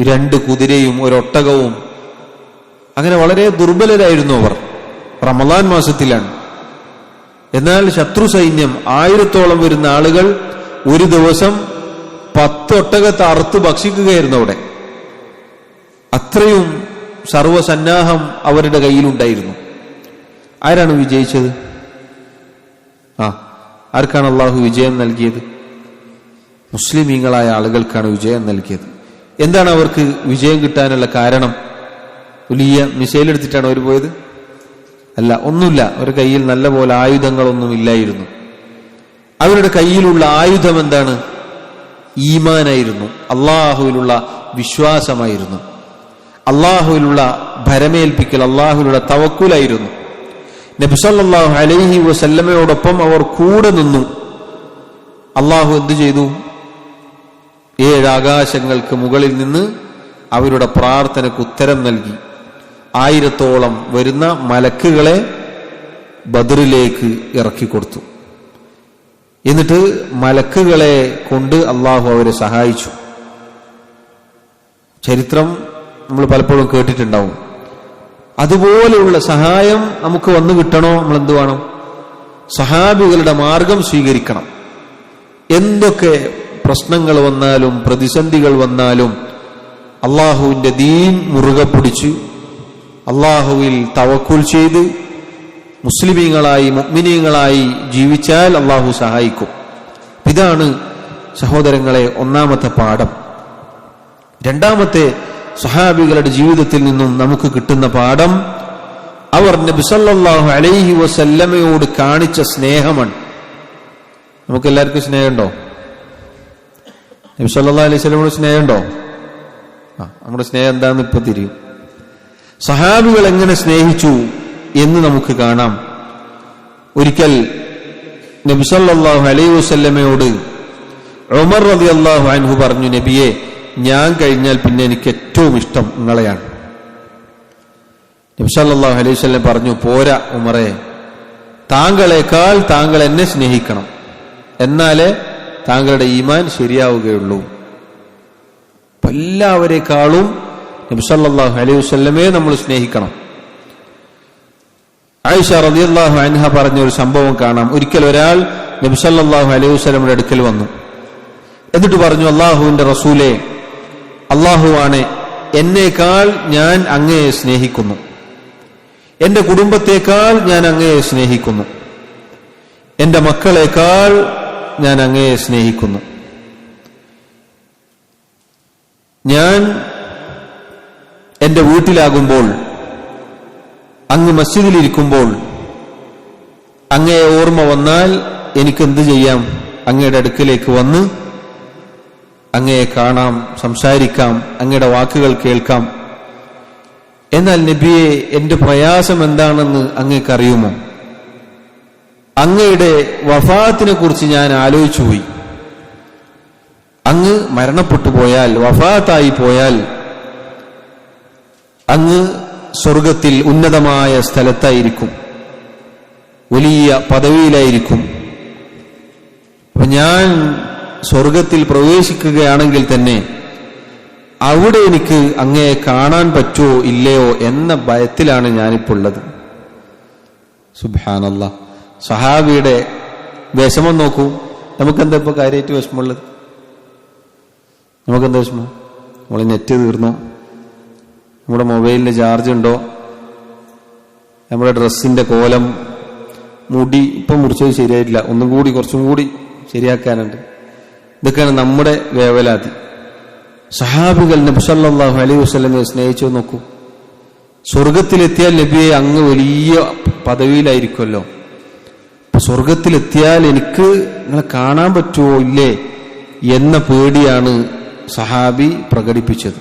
2 കുതിരയും 1 ഒട്ടകവും, അങ്ങനെ വളരെ ദുർബലരായിരുന്നു അവർ. റമളാൻ മാസത്തിലാണ്. എന്നാൽ ശത്രു സൈന്യം 1000-ഓളം വരുന്ന ആളുകൾ ഒരു ദിവസം 10 ഒട്ടകത്തെ അറുത്ത് ഭക്ഷിക്കുകയായിരുന്നു അവിടെ. അത്രയും സർവസന്നാഹം അവരുടെ കയ്യിലുണ്ടായിരുന്നു. ആരാണ് വിജയിച്ചത്? ആർക്കാണ് അള്ളാഹു വിജയം നൽകിയത്? മുസ്ലിമീങ്ങളായ ആളുകൾക്കാണ് വിജയം നൽകിയത്. എന്താണ് അവർക്ക് വിജയം കിട്ടാനുള്ള കാരണം? വലിയ മിസൈൽ എടുത്തിട്ടാണ് അവർ പോയത്? അല്ല, ഒന്നുമില്ല. അവരുടെ കയ്യിൽ നല്ല പോലെ ആയുധങ്ങളൊന്നും ഇല്ലായിരുന്നു. അവരുടെ കയ്യിലുള്ള ആയുധം എന്താണ്? ഈമാനായിരുന്നു, അള്ളാഹുവിലുള്ള വിശ്വാസമായിരുന്നു, അള്ളാഹുവിലുള്ള ഭരമേൽപ്പിക്കൽ, അള്ളാഹുവിലുള്ള തവക്കുലായിരുന്നു. നബി സല്ലല്ലാഹു അലൈഹി വസല്ലമയോടൊപ്പം അവർ കൂടെ നിന്നു. അള്ളാഹു എന്തു ചെയ്തു? 7 ആകാശങ്ങൾക്ക് മുകളിൽ നിന്ന് അവരുടെ പ്രാർത്ഥനയ്ക്ക് ഉത്തരം നൽകി. 1000-ഓളം വരുന്ന മലക്കുകളെ ബദറിലേക്ക് ഇറക്കിക്കൊടുത്തു. എന്നിട്ട് മലക്കുകളെ കൊണ്ട് അള്ളാഹു അവരെ സഹായിച്ചു. ചരിത്രം നമ്മൾ പലപ്പോഴും കേട്ടിട്ടുണ്ടാവും. അതുപോലെയുള്ള സഹായം നമുക്ക് വന്നു കിട്ടണോ? നമ്മൾ എന്ത് വേണം? സഹാബികളുടെ മാർഗം സ്വീകരിക്കണം. എന്തൊക്കെ പ്രശ്നങ്ങൾ വന്നാലും പ്രതിസന്ധികൾ വന്നാലും അള്ളാഹുവിന്റെ ദീൻ മുറുകെ പിടിച്ച് അള്ളാഹുവിൽ തവക്കുൽ ചെയ്ത് മുസ്ലിമീങ്ങളായി മുഅ്മിനീങ്ങളായി ജീവിച്ചാൽ അള്ളാഹു സഹായിക്കും. ഇതാണ് സഹോദരങ്ങളെ ഒന്നാമത്തെ പാഠം. രണ്ടാമത്തെ സഹാബികളുടെ ജീവിതത്തിൽ നിന്നും നമുക്ക് കിട്ടുന്ന പാഠം, അവർ നബി സല്ലല്ലാഹു അലൈഹി വസല്ലമയോട് കാണിച്ച സ്നേഹമാണ്. നമുക്ക് എല്ലാവർക്കും സ്നേഹമുണ്ടോ? നബി സല്ലല്ലാഹു അലൈഹി വസല്ലമയോട് സ്നേഹമുണ്ടോ? നമ്മുടെ സ്നേഹം എന്താണെന്ന് ഇപ്പൊ തിരിയും. സഹാബികൾ എങ്ങനെ സ്നേഹിച്ചു എന്ന് നമുക്ക് കാണാം. ഒരിക്കൽ നബി സല്ലല്ലാഹു അലൈഹി വസല്ലമയോട് ഉമർ റളിയല്ലാഹു അൻഹു പറഞ്ഞു, നബിയെ, ഞാൻ കഴിഞ്ഞാൽ പിന്നെ എനിക്ക് ഏറ്റവും ഇഷ്ടം നിങ്ങളെയാണ്. നബി സല്ലല്ലാഹു അലൈഹി വസല്ലം പറഞ്ഞു, പോരാ ഉമറേ, താങ്കളെക്കാൾ താങ്കൾ എന്നെ സ്നേഹിക്കണം, എന്നാലേ താങ്കളുടെ ഈമാൻ ശരിയാവുകയുള്ളൂ. എല്ലാവരെക്കാളും നബി സല്ലല്ലാഹു അലൈഹി വസല്ലമയെ നമ്മൾ സ്നേഹിക്കണം. ആയിഷ റളിയല്ലാഹു അൻഹ പറഞ്ഞ ഒരു സംഭവം കാണാം. ഒരിക്കൽ ഒരാൾ നബി സല്ലല്ലാഹു അലൈഹി വസല്ലമയുടെ അടുക്കൽ വന്നു. എന്നിട്ട് പറഞ്ഞു, അള്ളാഹുവിന്റെ റസൂലേ, അള്ളാഹുവാണ്, എന്നേക്കാൾ ഞാൻ അങ്ങയെ സ്നേഹിക്കുന്നു, എന്റെ കുടുംബത്തെക്കാൾ ഞാൻ അങ്ങയെ സ്നേഹിക്കുന്നു, എന്റെ മക്കളെക്കാൾ ഞാൻ അങ്ങയെ സ്നേഹിക്കുന്നു. ഞാൻ എന്റെ വീട്ടിലാകുമ്പോൾ, അങ്ങ് മസ്ജിദിലിരിക്കുമ്പോൾ അങ്ങയെ ഓർമ്മ വന്നാൽ എനിക്കെന്ത് ചെയ്യാം? അങ്ങയുടെ അടുക്കലേക്ക് വന്ന് അങ്ങയെ കാണാം, സംസാരിക്കാം, അങ്ങയുടെ വാക്കുകൾ കേൾക്കാം. എന്നാൽ നബിയെ, എന്റെ പ്രയാസം എന്താണെന്ന് അങ്ങേക്കറിയുമോ? അങ്ങയുടെ വഫാത്തിനെ കുറിച്ച് ഞാൻ ആലോചിച്ചു പോയി. അങ്ങ് മരണപ്പെട്ടു പോയാൽ, വഫാത്തായി പോയാൽ, അങ്ങ് സ്വർഗത്തിൽ ഉന്നതമായ സ്ഥലത്തായിരിക്കും, വലിയ പദവിയിലായിരിക്കും. അപ്പൊ ഞാൻ സ്വർഗത്തിൽ പ്രവേശിക്കുകയാണെങ്കിൽ തന്നെ അവിടെ എനിക്ക് അങ്ങയെ കാണാൻ പറ്റുമോ ഇല്ലയോ എന്ന ഭയത്തിലാണ് ഞാനിപ്പോൾ ഉള്ളത്. സുബ്ഹാനല്ലാഹ്. സഹാബിയുടെ വിഷമം നോക്കൂ. നമുക്കെന്താ ഇപ്പൊ കാര്യമായിട്ട് വിഷമമുള്ളത്? നമുക്കെന്താ വിഷമം? നമ്മൾ നെറ്റ് തീർന്നോ? നമ്മുടെ മൊബൈലിന്റെ ചാർജ് ഉണ്ടോ? നമ്മുടെ ഡ്രസ്സിന്റെ കോലം, മുടി ഇപ്പം മുറിച്ചത് ശരിയായിട്ടില്ല, ഒന്നും കൂടി കുറച്ചും കൂടി ശരിയാക്കാനുണ്ട്. ഇതൊക്കെയാണ് നമ്മുടെ വേവലാതി. സഹാബികൾ നബി സല്ലല്ലാഹു അലൈഹി വസല്ലമയെ സ്നേഹിച്ചു നോക്കൂ. സ്വർഗത്തിലെത്തിയാൽ നബിയെ അങ്ങ് വലിയ പദവിയിലായിരിക്കുമല്ലോ. അപ്പൊ സ്വർഗത്തിലെത്തിയാൽ എനിക്ക് നിങ്ങളെ കാണാൻ പറ്റുമോ ഇല്ലേ എന്ന പേടിയാണ് സഹാബി പ്രകടിപ്പിച്ചത്.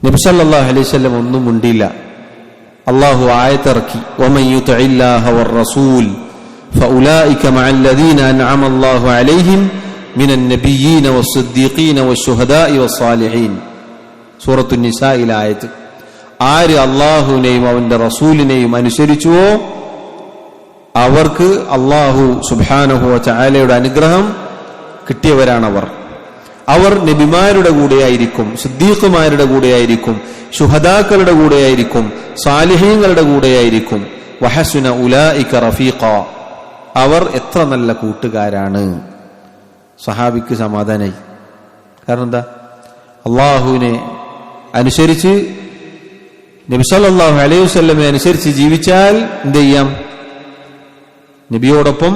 നബി സല്ലല്ലാഹു അലൈഹി വസല്ലം ഒന്നും മിണ്ടിയില്ല. അള്ളാഹു ആയത്തിറക്കി, വമൻ യുതിഇല്ലാഹ വറസൂൽ ഫഉലൈക മഅല്ലദീന അൻഅമ അല്ലാഹു അലൈഹിം മിനൻ നബിയ്യീന വസ്സിദ്ദീഖീന വശുഹദാഇ വസ്സാലിഹീൻ. സൂറത്തുൻ നിസായിലെ ആയത്ത്. ആര് അള്ളാഹുവിനെയും അവന്റെ റസൂലിനെയും അനുസരിച്ചുവോ അവർക്ക് അള്ളാഹു സുബ്ഹാനഹു വ തആലയുടെ അനുഗ്രഹം കിട്ടിയവരാണവർ. അവർ നബിമാരുടെ കൂടെയായിരിക്കും, സിദ്ദീഖുമാരുടെ കൂടെയായിരിക്കും, ശുഹദാക്കളുടെ കൂടെയായിരിക്കും, സാലിഹീങ്ങളുടെ കൂടെയായിരിക്കും. വഹസുന ഉലൈക റഫീഖ, അവർ എത്ര നല്ല കൂട്ടുകാരാണ്. സഹാബിക്ക് സമാധാനായി. കാരണം എന്താ? അള്ളാഹുവിനെ അനുസരിച്ച് നബി സല്ലല്ലാഹു അലൈഹി വസല്ലമയെ അനുസരിച്ച് ജീവിച്ചാൽ എന്ത് ചെയ്യാം? നബിയോടൊപ്പം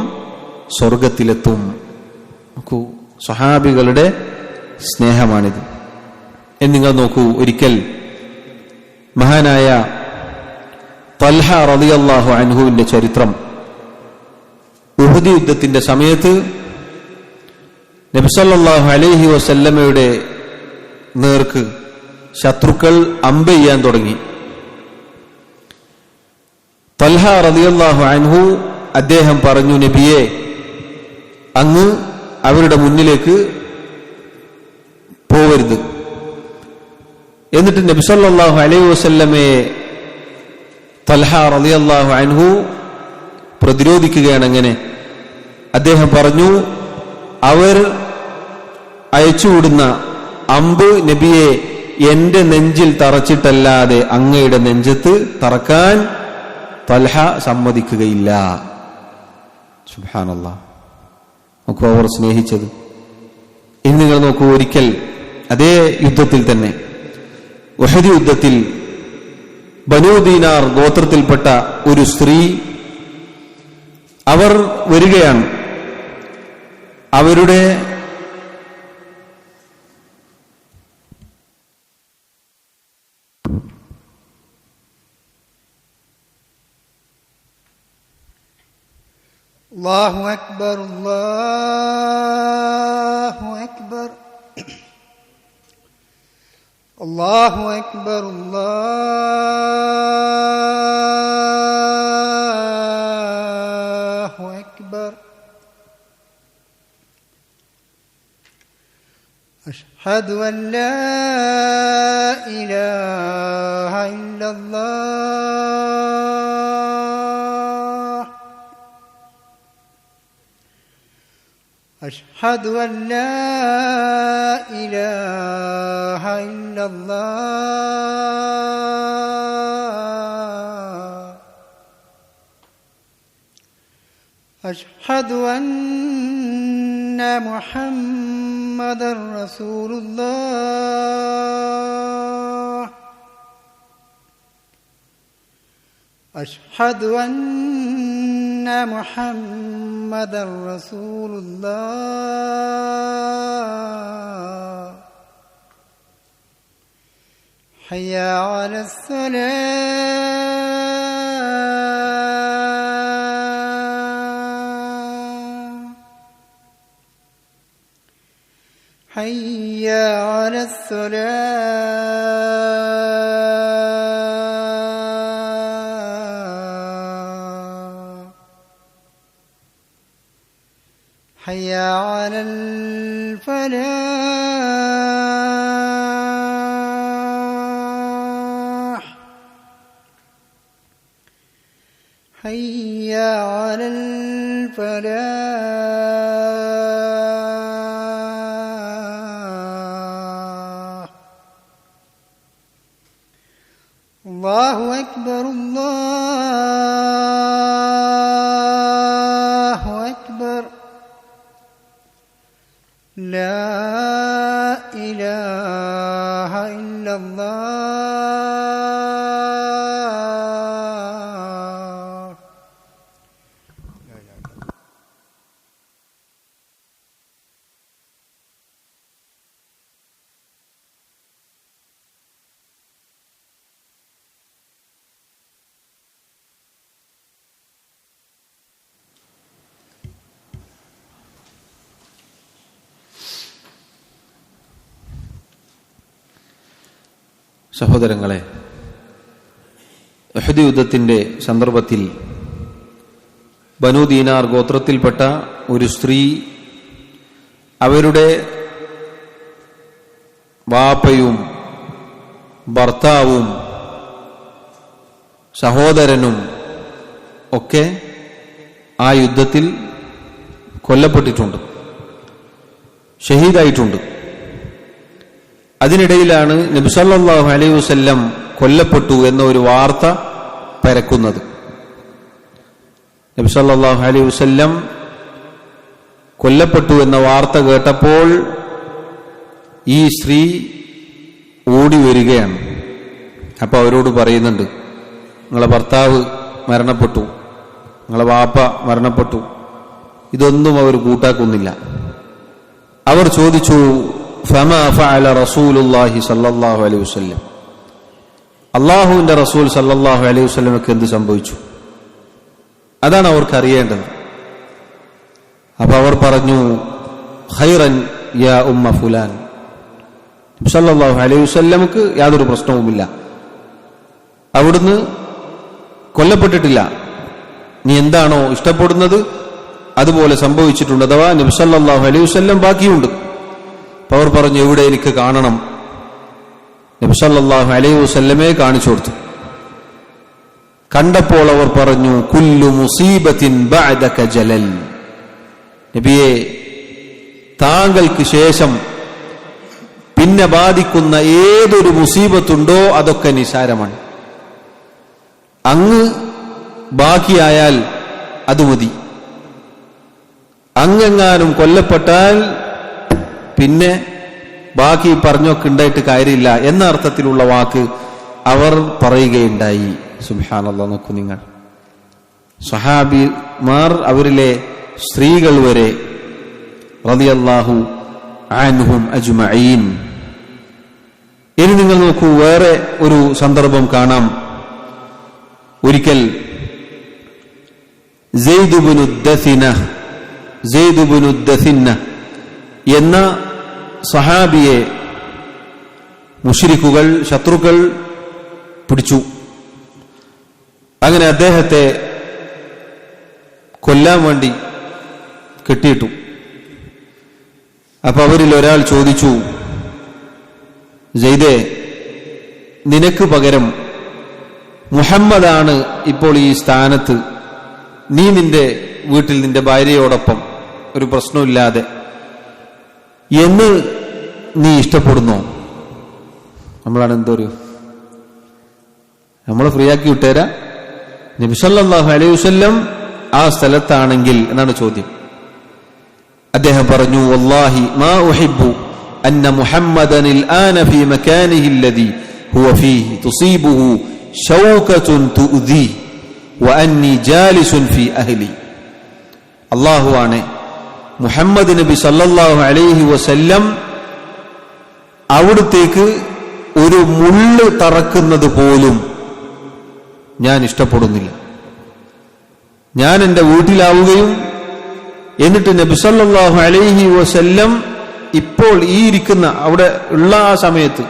സ്വർഗത്തിലെത്തും. നോക്കൂ, സഹാബികളുടെ സ്നേഹമാണിത്. നിങ്ങൾ നോക്കൂ, ഒരിക്കൽ മഹാനായ തൽഹ റളിയല്ലാഹു അൻഹുവിന്റെ ചരിത്രം. ഉഹദ് യുദ്ധത്തിന്റെ സമയത്ത് നബി സല്ലല്ലാഹു അലൈഹി വസല്ലമയുടെ നേർക്ക് ശത്രുക്കൾ അമ്പ് ചെയ്യാൻ തുടങ്ങി. തൽഹ റളിയല്ലാഹു അൻഹു അദ്ദേഹം പറഞ്ഞു, നബിയെ, അങ്ങ് അവരുടെ മുന്നിലേക്ക് പോവരുത്. എന്നിട്ട് നബി സല്ലല്ലാഹു അലൈഹി വസല്ലമയെ തൽഹ റളിയല്ലാഹു അൻഹു പ്രതിരോധിക്കുകയാണ്. അങ്ങനെ അദ്ദേഹം പറഞ്ഞു, അവർ അയച്ചുവിടുന്ന അമ്പ് നബിയെ എന്റെ നെഞ്ചിൽ തറച്ചിട്ടല്ലാതെ അങ്ങയുടെ നെഞ്ചത്ത് തറക്കാൻ തൽഹ സമ്മതിക്കുകയില്ല. സുബ്ഹാനല്ലാഹ്. നോക്കൂ, അവർ സ്നേഹിച്ചത്. ഇനി നിങ്ങൾ നോക്കൂ, ഒരിക്കൽ അതേ യുദ്ധത്തിൽ തന്നെ, ഉഹദ് യുദ്ധത്തിൽ ബനൂ ദീനാർ ഗോത്രത്തിൽപ്പെട്ട ഒരു സ്ത്രീ, അവർ വരികയാണ്. അവരുടെ അല്ലാഹു അക്ബർ, അല്ലാഹു അക്ബർ, അല്ലാഹു അക്ബർ, അല്ലാഹു അക്ബർ. അഷ്ഹദു അൻ ലാ ഇലാഹ ഇല്ലല്ലാഹ്, അഷ്ഹദു അൻ ലാ ഇലാഹ ഇല്ലല്ലാഹ്, അഷ്ഹദു അന്ന മുഹമ്മദൻ റസൂലുള്ളാഹ്, അഷ്ഹദു അന്ന മുഹമ്മദൻ റസൂലുള്ളാഹ്. ഹയ്യ അലസ്സലാം, ഹയ്യ അലസ്സലാം, ഹയ്യ അലൽ ഫലാഹ്, ഹയ്യ അലൽ ഫലാഹ്. അല്ലാഹു അക്ബർ, അല്ലാഹു അക്ബർ, ലാ ഇലാഹ ഇല്ലല്ലാഹ്. സഹോദരങ്ങളെ, ഉഹദ് യുദ്ധത്തിന്റെ സന്ദർഭത്തിൽ ബനു ദീനാർ ഗോത്രത്തിൽപ്പെട്ട ഒരു സ്ത്രീ അവരുടെ വാപ്പയും ഭർത്താവും സഹോദരനും ഒക്കെ ആ യുദ്ധത്തിൽ കൊല്ലപ്പെട്ടിട്ടുണ്ട്, ഷഹീദായിട്ടുണ്ട്. അതിനിടയിലാണ് നബി സല്ലല്ലാഹു അലൈഹി വസല്ലം കൊല്ലപ്പെട്ടു എന്ന ഒരു വാർത്ത പരക്കുന്നത്. നബി സല്ലല്ലാഹു അലൈഹി വസല്ലം കൊല്ലപ്പെട്ടു എന്ന വാർത്ത കേട്ടപ്പോൾ ഈ സ്ത്രീ ഓടി വരികയാണ്. അപ്പൊ അവരോട് പറയുന്നുണ്ട്, നിങ്ങളെ ഭർത്താവ് മരണപ്പെട്ടു, നിങ്ങളെ വാപ്പ മരണപ്പെട്ടു. ഇതൊന്നും അവർ കൂട്ടാക്കുന്നില്ല. അവർ ചോദിച്ചു, ഫമാ ഫഅല റസൂലുള്ളാഹി സല്ലല്ലാഹു അലൈഹി വസല്ലം, അല്ലാഹുവിന്റെ റസൂൽ സല്ലല്ലാഹു അലൈഹി വസല്ലമക്ക് എന്ത് സംഭവിച്ചു? അതാണ് അവർക്ക് അറിയേണ്ടത്. അപ്പൊ അവർ പറഞ്ഞു, ഖൈറൻ യാ ഉമ്മ ഫുലാൻ, നബി സല്ലല്ലാഹു അലൈഹി വസല്ലമക്ക് യാതൊരു പ്രശ്നവുമില്ല, അവിടുന്ന് കൊല്ലപ്പെട്ടിട്ടില്ല, നീ എന്താണോ ഇഷ്ടപ്പെടുന്നത് അതുപോലെ സംഭവിച്ചിട്ടുണ്ട്, അഥവാ നബി സല്ലല്ലാഹു അലൈഹി വസല്ലം ബാക്കിയുണ്ട്. അപ്പൊ അവർ പറഞ്ഞു, എവിടെ എനിക്ക് കാണണം? നബി സല്ലല്ലാഹു അലൈഹി വസല്ലമയെ കാണിച്ചു കൊടുത്തു. കണ്ടപ്പോൾ അവർ പറഞ്ഞു, കുല്ലു മുസീബത്തിൻ ബഅദക ജലൽ, നബിയെ താങ്കൾക്ക് ശേഷം പിന്നെ ബാധിക്കുന്ന ഏതൊരു മുസീബത്തുണ്ടോ അതൊക്കെ നിസാരമാണ്. അങ്ങ് ബാക്കിയായാൽ അത് മതി, അങ്ങെങ്ങാനും കൊല്ലപ്പെട്ടാൽ പിന്നെ ബാക്കി പറഞ്ഞൊക്കെ ഉണ്ടായിട്ട് കാര്യമില്ല എന്ന അർത്ഥത്തിലുള്ള വാക്ക് അവർ പറയുകയുണ്ടായി. സുബ്ഹാനല്ലാഹ്, നോക്കൂ നിങ്ങൾ, സഹാബിമാർ, അവരിലെ സ്ത്രീകൾ വരെ റളിയല്ലാഹു അൻഹും അജ്മഈൻ. ഇനി നിങ്ങൾ നോക്കൂ, വേറെ ഒരു സന്ദർഭം കാണാം. ഒരിക്കൽ സെയ്ദ് ഇബ്നു ദസിന എന്ന സഹാബിയെ മുശ്രിക്കുകൾ, ശത്രുക്കൾ പിടിച്ചു. അങ്ങനെ അദ്ദേഹത്തെ കൊല്ലാൻ വേണ്ടി കെട്ടിയിട്ടു. അപ്പൊ അവരിൽ ഒരാൾ ചോദിച്ചു, സെയ്ദേ, നിനക്ക് പകരം മുഹമ്മദാണ് ഇപ്പോൾ ഈ സ്ഥാനത്ത്, നീ നിന്റെ വീട്ടിൽ നിന്റെ ഭാര്യയോടൊപ്പം ഒരു പ്രശ്നമില്ലാതെ എന്ന് നീ ഇഷ്ടപ്പെടുന്നോ? നമ്മളാണ് എന്തൊരു, നമ്മളെ ഫ്രീ ആക്കി വിട്ടേരാ, നബി സല്ലല്ലാഹു അലൈഹി വസല്ലം ആ സ്ഥലത്താണെങ്കിൽ എന്നാണ് ചോദ്യം. അദ്ദേഹം പറഞ്ഞു, വല്ലാഹി മാ ഉഹിബ്ബു അന്ന മുഹമ്മദനിൽ ആന ഫീ മകാനിഹി അല്ലദീ ഹുവ ഫീഹി തുസീബുഹു ശൗകത്തുൻ തുഅദി വഅന്നി ജാലിസുൻ ഫീ അഹ്ലി. അല്ലാഹുവാണ്, മുഹമ്മദ് നബി സല്ലല്ലാഹു അലൈഹി വസല്ലം അവിടത്തേക്ക് ഒരു മുള്ള് തറക്കുന്നത് പോലും ഞാൻ ഇഷ്ടപ്പെടുന്നില്ല. ഞാൻ എൻ്റെ വീട്ടിലാവുകയും എന്നിട്ട് നബി സല്ലല്ലാഹു അലൈഹി വസല്ലം ഇപ്പോൾ ഈ ഇരിക്കുന്ന അവിടെ ഉള്ള ആ സമയത്ത്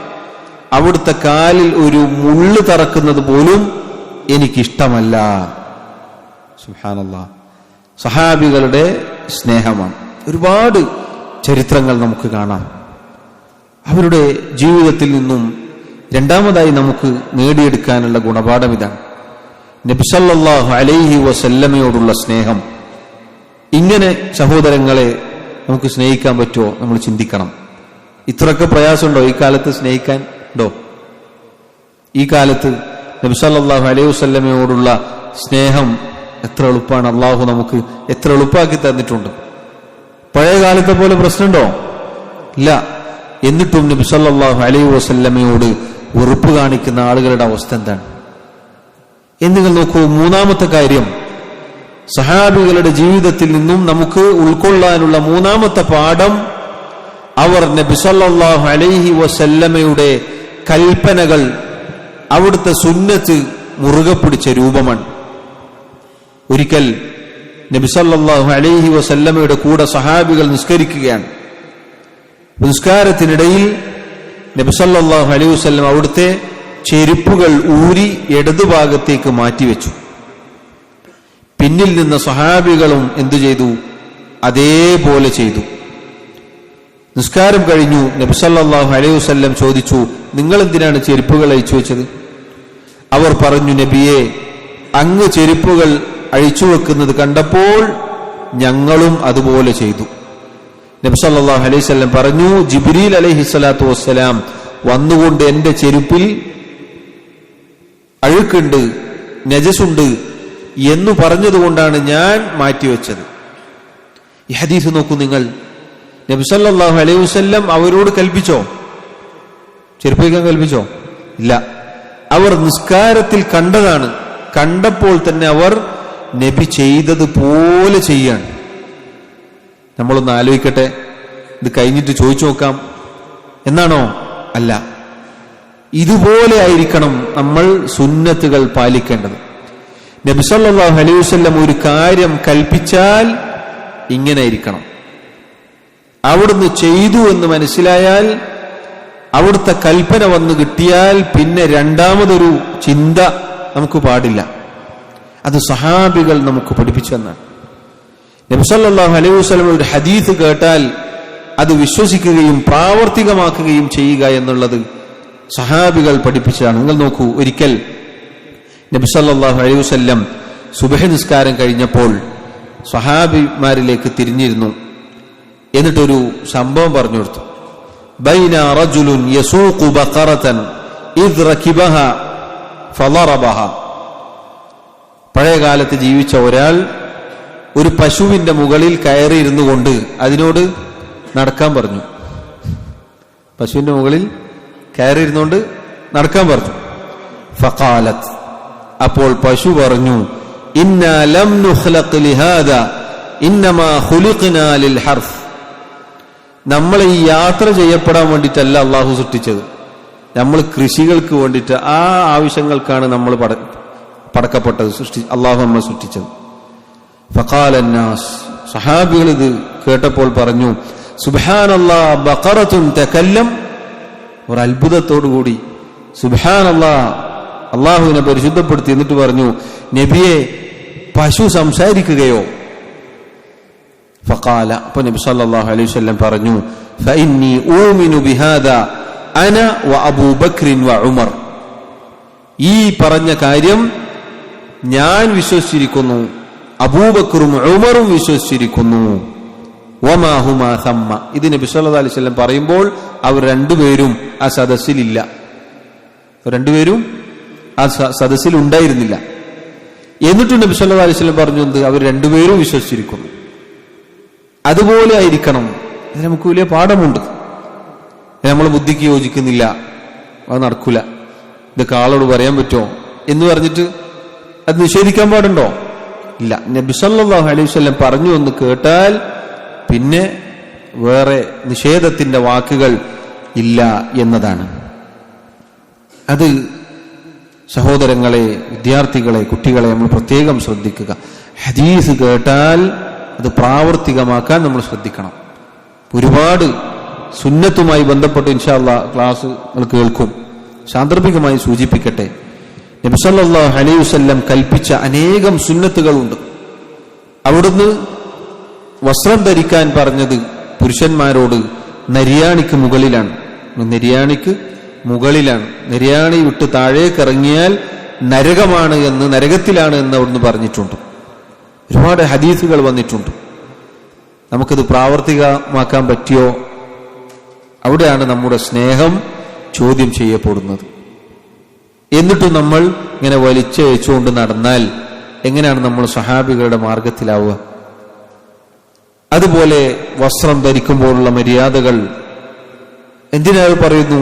അവിടുത്തെ കാലിൽ ഒരു മുള്ള് തറക്കുന്നത് പോലും എനിക്കിഷ്ടമല്ല. സുബ്ഹാനല്ലാഹ്, സഹാബികളുടെ സ്നേഹമാണ്. ഒരുപാട് ചരിത്രങ്ങൾ നമുക്ക് കാണാം. അവരുടെ ജീവിതത്തിൽ നിന്നും രണ്ടാമതായി നമുക്ക് നേടിയെടുക്കാനുള്ള ഗുണപാഠം ഇതാണ്, നബി സല്ലല്ലാഹു അലൈഹി വസല്ലമയോടുള്ള സ്നേഹം. ഇങ്ങനെ സഹോദരങ്ങളെ നമുക്ക് സ്നേഹിക്കാൻ പറ്റുമോ? നമ്മൾ ചിന്തിക്കണം. ഇത്രയൊക്കെ പ്രയാസമുണ്ടോ ഈ കാലത്ത് സ്നേഹിക്കാൻ? ഉണ്ടോ? ഈ കാലത്ത് നബി സല്ലല്ലാഹു അലൈഹി വസല്ലമയോടുള്ള സ്നേഹം എത്ര എളുപ്പമാണ്. അള്ളാഹു നമുക്ക് എത്ര എളുപ്പമാക്കി തന്നിട്ടുണ്ട്. പഴയ കാലത്തെ പോലെ പ്രശ്നമുണ്ടോ? ഇല്ല. എന്നിട്ടും നബി സല്ലല്ലാഹു അലൈഹി വസല്ലമയോട് വെറുപ്പ് കാണിക്കുന്ന ആളുകളുടെ അവസ്ഥ എന്താണ് എന്ന് നിങ്ങൾ നോക്കൂ. മൂന്നാമത്തെ കാര്യം, സഹാബികളുടെ ജീവിതത്തിൽ നിന്നും നമുക്ക് ഉൾക്കൊള്ളാനുള്ള മൂന്നാമത്തെ പാഠം, അവർ നബി സല്ലല്ലാഹു അലൈഹി വസല്ലമയുടെ കൽപ്പനകൾ, അവിടുത്തെ സുന്നത്ത് മുറുകെ പിടിച്ച രൂപമാണ്. ഒരിക്കൽ നബി സല്ലല്ലാഹു അലൈഹി വസല്ലമയുടെ കൂടെ സഹാബികൾ നിസ്കരിക്കുകയാണ്. നിസ്കാരത്തിനിടയിൽ നബി സല്ലല്ലാഹു അലൈഹി വസല്ലം അവിടുത്തെ ചെരുപ്പുകൾ ഊരി ഇടതുഭാഗത്തേക്ക് മാറ്റിവെച്ചു. പിന്നിൽ നിന്ന സ്വഹാബികളും എന്തു ചെയ്തു? അതേപോലെ ചെയ്തു. നിസ്കാരം കഴിഞ്ഞു. നബി സല്ലല്ലാഹു അലൈഹി വസല്ലം ചോദിച്ചു, നിങ്ങൾ എന്തിനാണ് ചെരുപ്പുകൾ അഴിച്ചു വെച്ചത്? അവർ പറഞ്ഞു, നബിയെ, അങ്ങ് ചെരുപ്പുകൾ അഴിച്ചു വെക്കുന്നത് കണ്ടപ്പോൾ ഞങ്ങളും അതുപോലെ ചെയ്തു. നബി സല്ലല്ലാഹു അലൈഹി വസല്ലം പറഞ്ഞു, ജിബ്രീൽ അലൈഹിസ്സലാത്തു വസ്സലാം വന്നുകൊണ്ട് എന്റെ ചെരുപ്പിൽ അഴുക്കുണ്ട്, നജസുണ്ട് എന്ന് പറഞ്ഞതുകൊണ്ടാണ് ഞാൻ മാറ്റിവെച്ചത്. ഈ ഹദീസ് നോക്കൂ നിങ്ങൾ. നബി സല്ലല്ലാഹു അലൈഹി വസല്ലം അവരോട് കൽപ്പിച്ചോ? ചെരുപ്പ് വയ്ക്കാൻ കൽപ്പിച്ചോ? ഇല്ല. അവർ നിസ്കാരത്തിൽ കണ്ടതാണ്. കണ്ടപ്പോൾ തന്നെ അവർ നബി ചെയ്തതുപോലെ ചെയ്യാണ്. നമ്മളൊന്ന് ആലോചിക്കട്ടെ, ഇത് കഴിഞ്ഞിട്ട് ചോദിച്ചു നോക്കാം എന്നാണോ? അല്ല. ഇതുപോലെ ആയിരിക്കണം നമ്മൾ സുന്നത്തുകൾ പാലിക്കേണ്ടത്. നബി സല്ലല്ലാഹു അലൈഹി വസല്ലം ഒരു കാര്യം കൽപ്പിച്ചാൽ ഇങ്ങനെ ആയിരിക്കണം. അവിടുന്ന് ചെയ്തു എന്ന് മനസ്സിലായാൽ, അവിടുത്തെ കൽപ്പന വന്നു കിട്ടിയാൽ പിന്നെ രണ്ടാമതൊരു ചിന്ത നമുക്ക് പാടില്ല. അത് സഹാബികൾ നമുക്ക് പഠിപ്പിച്ചു തന്നാണ്. നബി സല്ലല്ലാഹു അലൈഹി വസല്ലം ഒരു ഹദീസ് കേട്ടാൽ അത് വിശ്വസിക്കുകയും പ്രാവർത്തികമാക്കുകയും ചെയ്യുക എന്നുള്ളത് സഹാബികൾ പഠിപ്പിച്ചതാണ്. നിങ്ങൾ നോക്കൂ, ഒരിക്കൽ നബി സല്ലല്ലാഹു അലൈഹി വസല്ലം സുബ്ഹ് നിസ്കാരം കഴിഞ്ഞപ്പോൾ സഹാബിമാരിലേക്ക് തിരിഞ്ഞിരുന്നു. എന്നിട്ടൊരു സംഭവം പറഞ്ഞു കൊടുത്തു. ബൈന റജുലുൻ യസൂഖു ബഖറതൻ ഇദ് റകിബഹ ഫളറബഹ. പഴയ കാലത്ത് ജീവിച്ച ഒരാൾ ഒരു പശുവിന്റെ മുകളിൽ കയറിയിരുന്നു കൊണ്ട് അതിനോട് നടക്കാൻ പറഞ്ഞു. പശുവിന്റെ മുകളിൽ കയറിയിരുന്നുകൊണ്ട് നടക്കാൻ പറഞ്ഞു. ഫഖാലത്ത്, അപ്പോൾ പശു പറഞ്ഞു, ഇന്നാ ലം നുഖ്ലഖ് ലിഹാദാ ഇന്നമാ ഖുലിഖ്നാ ലിൽ ഹർഫ്. നമ്മൾ ഈ യാത്ര ചെയ്യപ്പെടാൻ വേണ്ടിയിട്ടല്ല അള്ളാഹു സൃഷ്ടിച്ചത്. നമ്മൾ കൃഷികൾക്ക് വേണ്ടിയിട്ട്, ആ ആവശ്യങ്ങൾക്കാണ് നമ്മൾ പടക്കപ്പെട്ടത്, അള്ളാഹു നമ്മൾ സൃഷ്ടിച്ചത്. ഫഖാലൻ നാസ്, സഹാബികൾ ഇത് കേട്ടപ്പോൾ പറഞ്ഞു, സുബ്ഹാനല്ലാഹ് ബഖറത്തുൻ തകല്ലം. ഒരു അത്ഭുതത്തോടുകൂടി സുബ്ഹാനല്ലാഹ്, അള്ളാഹുവിനെ പരിശുദ്ധപ്പെടുത്തി. എന്നിട്ട് പറഞ്ഞു, നബിയെ, പശു സംസാരിക്കുകയോ? ഫഖാല, അപ്പോൾ നബി സല്ലല്ലാഹു അലൈഹി വസല്ലം പറഞ്ഞു, ഫഇന്നി ഊമിനു ബിഹാദാ അന വ അബൂബക്ർ വ ഉമർ. ഈ പറഞ്ഞ കാര്യം ഞാൻ വിശ്വസിച്ചിരിക്കുന്നു, അബൂബക്കറും ഉമറും വിശ്വസിച്ചിരിക്കുന്നു. വമാ ഹുമാ സമ്മ. ഇത് നബി സല്ലല്ലാഹു അലൈഹി വസല്ലം പറയുമ്പോൾ അവർ രണ്ടുപേരും ആ സദസ്സിലില്ല. രണ്ടുപേരും ആ സദസ്സിൽ ഉണ്ടായിരുന്നില്ല. എന്നിട്ടും നബി സല്ലല്ലാഹു അലൈഹി വസല്ലം പറഞ്ഞു, എന്ത്? അവർ രണ്ടുപേരും വിശ്വസിച്ചിരിക്കുന്നു. അതുപോലെ ആയിരിക്കണം. ഇത് നമുക്ക് വലിയ പാഠമുണ്ട്. നമ്മൾ ബുദ്ധിക്ക് യോജിക്കുന്നില്ല, അത് നടക്കൂല, ഇതൊക്കെ ആളോട് പറയാൻ പറ്റുമോ എന്ന് പറഞ്ഞിട്ട് അത് നിഷേധിക്കാൻ പാടുണ്ടോ? ഇല്ല. നബി സല്ലല്ലാഹു അലൈഹി വസല്ലം പറഞ്ഞു എന്ന് കേട്ടാൽ പിന്നെ വേറെ നിഷേധത്തിന്റെ വാക്കുകൾ ഇല്ല എന്നതാണ്. അത് സഹോദരങ്ങളെ, വിദ്യാർത്ഥികളെ, കുട്ടികളെ നമ്മൾ പ്രത്യേകം ശ്രദ്ധിക്കുക. ഹദീസ് കേട്ടാൽ അത് പ്രാവർത്തികമാക്കാൻ നമ്മൾ ശ്രദ്ധിക്കണം. ഒരുപാട് സുന്നത്തുമായി ബന്ധപ്പെട്ട് ഇൻഷാ അല്ലാഹ് ക്ലാസ് നമ്മൾ കേൾക്കും. സാന്ദർഭികമായി സൂചിപ്പിക്കട്ടെ, നബി സല്ലല്ലാഹു അലൈഹി വസല്ലം കൽപ്പിച്ച അനേകം സുന്നത്തുകളുണ്ട്. അവിടുന്ന് വസ്ത്രം ധരിക്കാൻ പറഞ്ഞത് പുരുഷന്മാരോട് നരിയാണിക്ക് മുകളിലാണ്. നരിയാണിക്ക് മുകളിലാണ്. നരിയാണി വിട്ട് താഴേക്ക് ഇറങ്ങിയാൽ നരകമാണ് എന്ന്, നരകത്തിലാണ് എന്ന് അവിടുന്ന് പറഞ്ഞിട്ടുണ്ട്. ഒരുപാട് ഹദീസുകൾ വന്നിട്ടുണ്ട്. നമുക്കിത് പ്രാവർത്തികമാക്കാൻ പറ്റിയോ? അവിടെയാണ് നമ്മുടെ സ്നേഹം ചോദ്യം ചെയ്യപ്പെടുന്നത്. എന്നിട്ടും നമ്മൾ ഇങ്ങനെ വലിച്ചയച്ചുകൊണ്ട് നടന്നാൽ എങ്ങനെയാണ് നമ്മൾ സഹാബികളുടെ മാർഗത്തിലാവുക? അതുപോലെ വസ്ത്രം ധരിക്കുമ്പോഴുള്ള മര്യാദകൾ എന്തിനാണ് പറയുന്നു?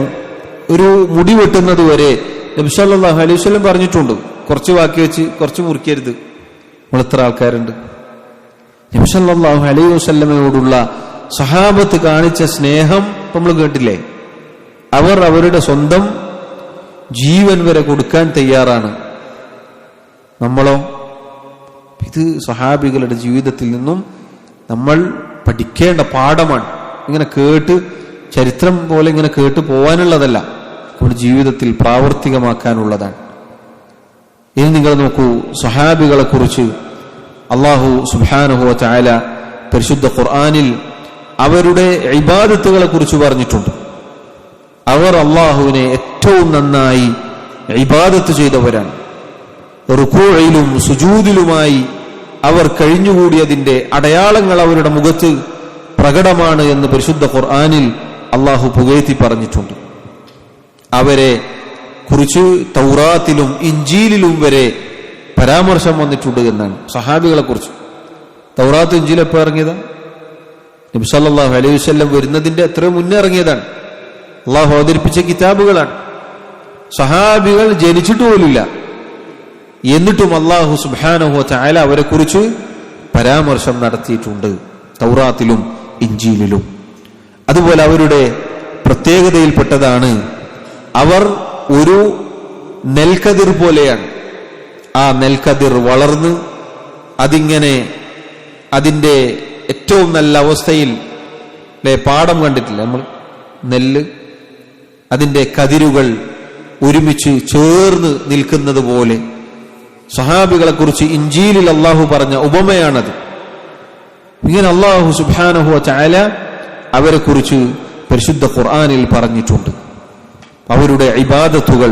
ഒരു മുടി വെട്ടുന്നത് വരെ നബി സല്ലല്ലാഹു അലൈഹി വസല്ലം പറഞ്ഞിട്ടുണ്ട്. കുറച്ച് ബാക്കി വെച്ച് കുറച്ച് മുറിക്കരുത്. നമ്മൾ എത്ര ആൾക്കാരുണ്ട്? നബി സല്ലല്ലാഹു അലൈഹി വസല്ലമയോടുള്ള സഹാബത്ത് കാണിച്ച സ്നേഹം നമ്മൾ കേട്ടില്ലേ? അവർ അവരുടെ സ്വന്തം ജീവൻ വരെ കൊടുക്കാൻ തയ്യാറാണ്. നമ്മളോ? ഇത് സഹാബികളുടെ ജീവിതത്തിൽ നിന്നും നമ്മൾ പഠിക്കേണ്ട പാഠമാണ്. ഇങ്ങനെ കേട്ട് ചരിത്രം പോലെ ഇങ്ങനെ കേട്ട് പോവാനുള്ളതല്ല. നമ്മുടെ ജീവിതത്തിൽ പ്രാവർത്തികമാക്കാനുള്ളതാണ്. ഇനി നിങ്ങൾ നോക്കൂ, സ്വഹാബികളെ കുറിച്ച് അല്ലാഹു സുബ്ഹാനഹു വ തആല പരിശുദ്ധ ഖുർആനിൽ അവരുടെ ഇബാദത്തുകളെ കുറിച്ച് പറഞ്ഞിട്ടുണ്ട്. അവർ അല്ലാഹുവിനെ ഏറ്റവും നന്നായി ഇബാദത്ത് ചെയ്തവരാണ്. റുകൂഇലും സുജൂദിലുമായി അവർ കഴിഞ്ഞുകൂടിയതിന്റെ അടയാളങ്ങൾ അവരുടെ മുഖത്ത് പ്രകടമാണ് എന്ന് പരിശുദ്ധ ഖുർആനിൽ അല്ലാഹു പുകഴ്ത്തി പറഞ്ഞിട്ടുണ്ട്. അവരെ കുറിച്ച് തൗറാത്തിലും ഇഞ്ചീലിലും വരെ പരാമർശം വന്നിട്ടുണ്ട് എന്നാണ് സഹാബികളെ കുറിച്ച്. തൗറാത്ത് ഇഞ്ചീൽ എപ്പോൾ ഇറങ്ങിയതാ? നബി സല്ലല്ലാഹു അലൈഹി വസല്ലം വരുന്നതിന്റെ എത്രയോ മുന്നേ ഇറങ്ങിയതാണ്. അള്ളാഹു അവതരിപ്പിച്ച കിതാബുകളാണ്. സഹാബികൾ ജനിച്ചിട്ട് പോലില്ല, എന്നിട്ടും അല്ലാഹു സുബ്ഹാനഹു വ തആല അവരെ കുറിച്ച് പരാമർശം നടത്തിയിട്ടുണ്ട് തൗറാത്തിലും ഇഞ്ചീലിലും. അതുപോലെ അവരുടെ പ്രത്യേകതയിൽപ്പെട്ടതാണ് അവർ ഒരു നെൽക്കതിർ പോലെയാണ്. ആ നെൽക്കതിർ വളർന്ന് അതിങ്ങനെ അതിൻ്റെ ഏറ്റവും നല്ല അവസ്ഥയിൽ, പാടം കണ്ടിട്ടില്ല നമ്മൾ, നെല്ല്, അതിൻ്റെ കതിരുകൾ ഒരുമിച്ച് ചേർന്ന് നിൽക്കുന്നത് പോലെ സഹാബികളെ കുറിച്ച് ഇഞ്ചീലിൽ അള്ളാഹു പറഞ്ഞ ഉപമയാണത്. ഇങ്ങനെ അള്ളാഹു സുബ്ഹാനഹു വ തആല അവരെ കുറിച്ച് പരിശുദ്ധ ഖുർആനിൽ പറഞ്ഞിട്ടുണ്ട്. അവരുടെ ഇബാദത്തുകൾ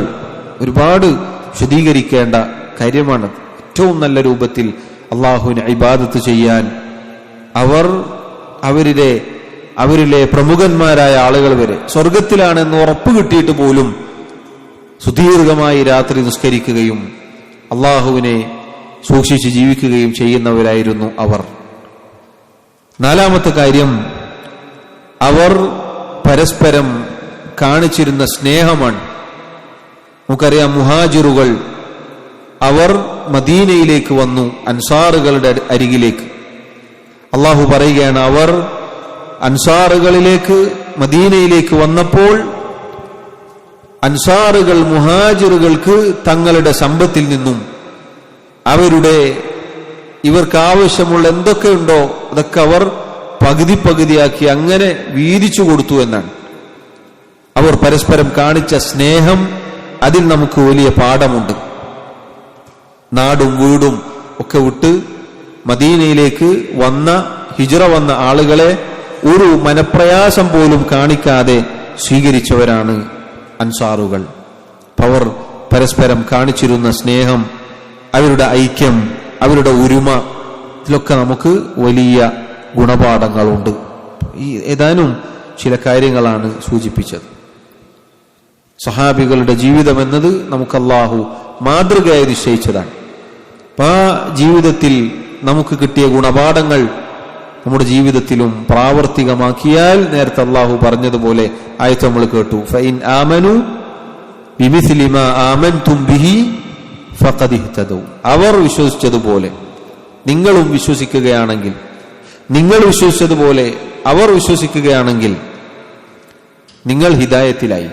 ഒരുപാട് വിശദീകരിക്കേണ്ട കാര്യമാണ്. ഏറ്റവും നല്ല രൂപത്തിൽ അള്ളാഹുവിനെ ഇബാദത്ത് ചെയ്യാൻ അവരിലെ പ്രമുഖന്മാരായ ആളുകൾ വരെ സ്വർഗത്തിലാണെന്ന് ഉറപ്പ് കിട്ടിയിട്ട് പോലും സുദീർഘമായി രാത്രി നിസ്കരിക്കുകയും അള്ളാഹുവിനെ സൂക്ഷിച്ച് ജീവിക്കുകയും ചെയ്യുന്നവരായിരുന്നു അവർ. നാലാമത്തെ കാര്യം, അവർ പരസ്പരം കാണിച്ചിരുന്ന സ്നേഹമാണ്. നമുക്കറിയാം, മുഹാജിറുകൾ അവർ മദീനയിലേക്ക് വന്നു, അൻസാറുകളുടെ അരികിലേക്ക്. അള്ളാഹു പറയുകയാണ്, അവർ അൻസാറുകളിലേക്ക് മദീനയിലേക്ക് വന്നപ്പോൾ അൻസാറുകൾ മുഹാജിറുകൾക്ക് തങ്ങളുടെ സമ്പത്തിൽ നിന്നും ഇവർക്ക് ആവശ്യമുള്ള എന്തൊക്കെയുണ്ടോ അതൊക്കെ അവർ പകുതി പകുതിയാക്കി അങ്ങനെ വീതിച്ചു കൊടുത്തു എന്നാണ്. അവർ പരസ്പരം കാണിച്ച സ്നേഹം, അതിൽ നമുക്ക് വലിയ പാഠമുണ്ട്. നാടും വീടും ഒക്കെ വിട്ട് മദീനയിലേക്ക് ഹിജ്റ വന്ന ആളുകളെ ഒരു മനപ്രയാസം പോലും കാണിക്കാതെ സ്വീകരിച്ചവരാണ് അൻസാറുകൾ. അവർ പരസ്പരം കാണിച്ചിരുന്ന സ്നേഹം, അവരുടെ ഐക്യം, അവരുടെ ഒരുമ, ഇതിലൊക്കെ നമുക്ക് വലിയ ഗുണപാഠങ്ങളുണ്ട്. ഈ ഏതാനും ചില കാര്യങ്ങളാണ് സൂചിപ്പിച്ചത്. സഹാബികളുടെ ജീവിതം എന്നത് നമുക്ക് അല്ലാഹു മാതൃകയായി നിശ്ചയിച്ചതാണ്. ആ ജീവിതത്തിൽ നമുക്ക് കിട്ടിയ ഗുണപാഠങ്ങൾ നമ്മുടെ ജീവിതത്തിലും പ്രാവർത്തികമാക്കിയാൽ, നേരത്തെ അല്ലാഹു പറഞ്ഞതുപോലെ ആയത്ത് നമ്മൾ കേട്ടു, ഫഇൻ ആമനു ബിമിസ്ലി മാ ആമൻതും ബിഹി ഫഖദ് ഇഹ്തദൗ. അവർ വിശ്വസിച്ചതുപോലെ നിങ്ങളും വിശ്വസിക്കുകയാണെങ്കിൽ, നിങ്ങൾ വിശ്വസിച്ചതുപോലെ അവർ വിശ്വസിക്കുകയാണെങ്കിൽ നിങ്ങൾ ഹിദായത്തിലായി.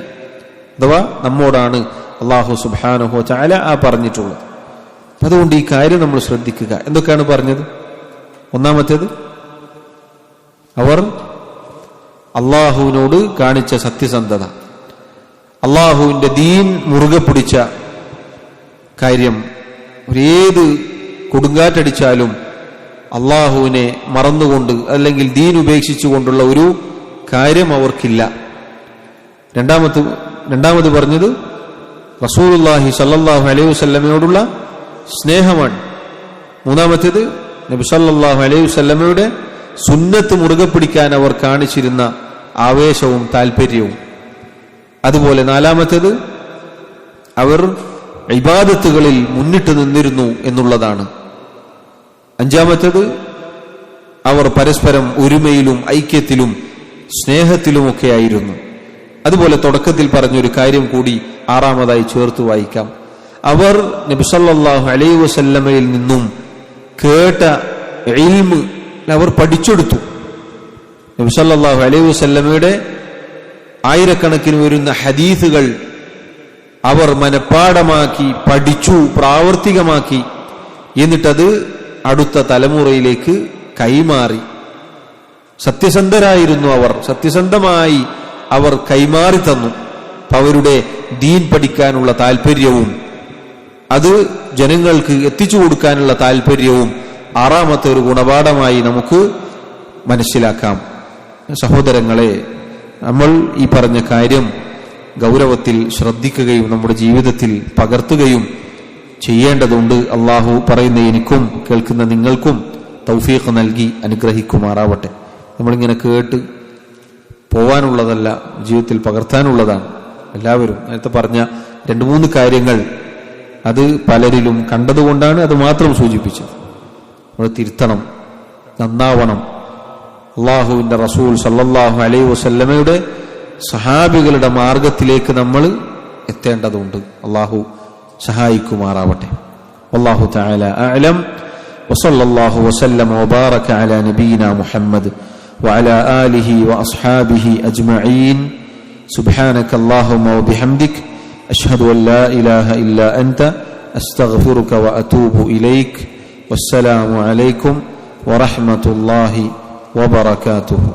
അഥവാ നമ്മോടാണ് അല്ലാഹു സുബ്ഹാനഹു വ തആല പറഞ്ഞിട്ടുള്ളത്. അതുകൊണ്ട് ഈ കാര്യം നമ്മൾ ശ്രദ്ധിക്കുക. എന്തൊക്കെയാണ് പറഞ്ഞത്? ഒന്നാമത്തേത്, അവർ അള്ളാഹുവിനോട് കാണിച്ച സത്യസന്ധത, അള്ളാഹുവിന്റെ ദീൻ മുറുകെ പിടിച്ച കാര്യം. ഏത് കൊടുങ്കാറ്റടിച്ചാലും അള്ളാഹുവിനെ മറന്നുകൊണ്ട് അല്ലെങ്കിൽ ദീൻ ഉപേക്ഷിച്ചുകൊണ്ടുള്ള ഒരു കാര്യം അവർക്കില്ല. രണ്ടാമത് പറഞ്ഞത് റസൂലുള്ളാഹി സ്വല്ലല്ലാഹു അലൈഹി വസല്ലമയോടുള്ള സ്നേഹമാണ്. മൂന്നാമത്തേത് നബി സല്ലല്ലാഹു അലൈഹി വസല്ലമയുടെ സുന്നത്ത് മുറുകെ പിടിക്കാൻ അവർ കാണിച്ചിരുന്ന ആവേശവും താല്പര്യവും. അതുപോലെ നാലാമത്തേത്, അവർ ഇബാദത്തുകളിൽ മുന്നിട്ട് നിന്നിരുന്നു എന്നുള്ളതാണ്. അഞ്ചാമത്തേത്, അവർ പരസ്പരം ഒരുമയിലും ഐക്യത്തിലും സ്നേഹത്തിലുമൊക്കെ ആയിരുന്നു. അതുപോലെ തുടക്കത്തിൽ പറഞ്ഞൊരു കാര്യം കൂടി ആറാമതായി ചേർത്ത് വായിക്കാം. അവർ നബി സല്ലല്ലാഹു അലൈഹി വസല്ലമയിൽ നിന്നും കേട്ട ഇൽമ് അവർ പഠിച്ചെടുത്തു. നബി സല്ലല്ലാഹു അലൈഹി വസല്ലമയുടെ ആയിരക്കണക്കിന് വരുന്ന ഹദീസുകൾ അവർ മനഃപ്പാഠമാക്കി, പഠിച്ചു, പ്രാവർത്തികമാക്കി. എന്നിട്ടത് അടുത്ത തലമുറയിലേക്ക് കൈമാറി. സത്യസന്ധരായിരുന്നു അവർ, സത്യസന്ധമായി അവർ കൈമാറി തന്നു. അവരുടെ ദീൻ പഠിക്കാനുള്ള താല്പര്യവും അത് ജനങ്ങൾക്ക് എത്തിച്ചു കൊടുക്കാനുള്ള താല്പര്യവും ആറാമത്തെ ഒരു ഗുണപാഠമായി നമുക്ക് മനസ്സിലാക്കാം. സഹോദരങ്ങളെ, നമ്മൾ ഈ പറഞ്ഞ കാര്യം ഗൗരവത്തിൽ ശ്രദ്ധിക്കുകയും നമ്മുടെ ജീവിതത്തിൽ പകർത്തുകയും ചെയ്യേണ്ടതുണ്ട്. അള്ളാഹു പറയുന്ന എനിക്കും കേൾക്കുന്ന നിങ്ങൾക്കും തൗഫീഖ് നൽകി അനുഗ്രഹിക്കുമാറാവട്ടെ. നമ്മളിങ്ങനെ കേട്ട് പോവാനുള്ളതല്ല, ജീവിതത്തിൽ പകർത്താനുള്ളതാണ്. എല്ലാവരും നേരത്തെ പറഞ്ഞ 2-3 കാര്യങ്ങൾ അത് പലരിലും കണ്ടതുകൊണ്ടാണ് അത് മാത്രം സൂചിപ്പിച്ചത്. നമ്മൾ തിരുത്തണം, നന്നാവണം. അള്ളാഹുവിന്റെ റസൂൽ സല്ലല്ലാഹു അലൈഹി വസല്ലമയുടെ സഹാബികളുടെ മാർഗത്തിലേക്ക് നമ്മൾ എത്തേണ്ടതുണ്ട്. അള്ളാഹു സഹായിക്കുമാറാവട്ടെ. വല്ലാഹു തആല അഅലം. വസല്ലല്ലാഹു വസല്ലമ വബാറക അലാ നബിയിനാ മുഹമ്മദ് വഅലാ ആലിഹി വഅസ്ഹാബിഹി അജ്മഈൻ. സുബ്ഹാനക അല്ലാഹുമ്മ വബിഹംദിക അഷ്ഹദു അൻ ലാ ഇലാഹ ഇല്ലാ അൻത അസ്തഗ്ഫിറുക വഅതൂബു ഇലൈക്. വസ്സലാമു അലൈക്കും വറഹ്മത്തുള്ളാഹി വബറകാതുഹു.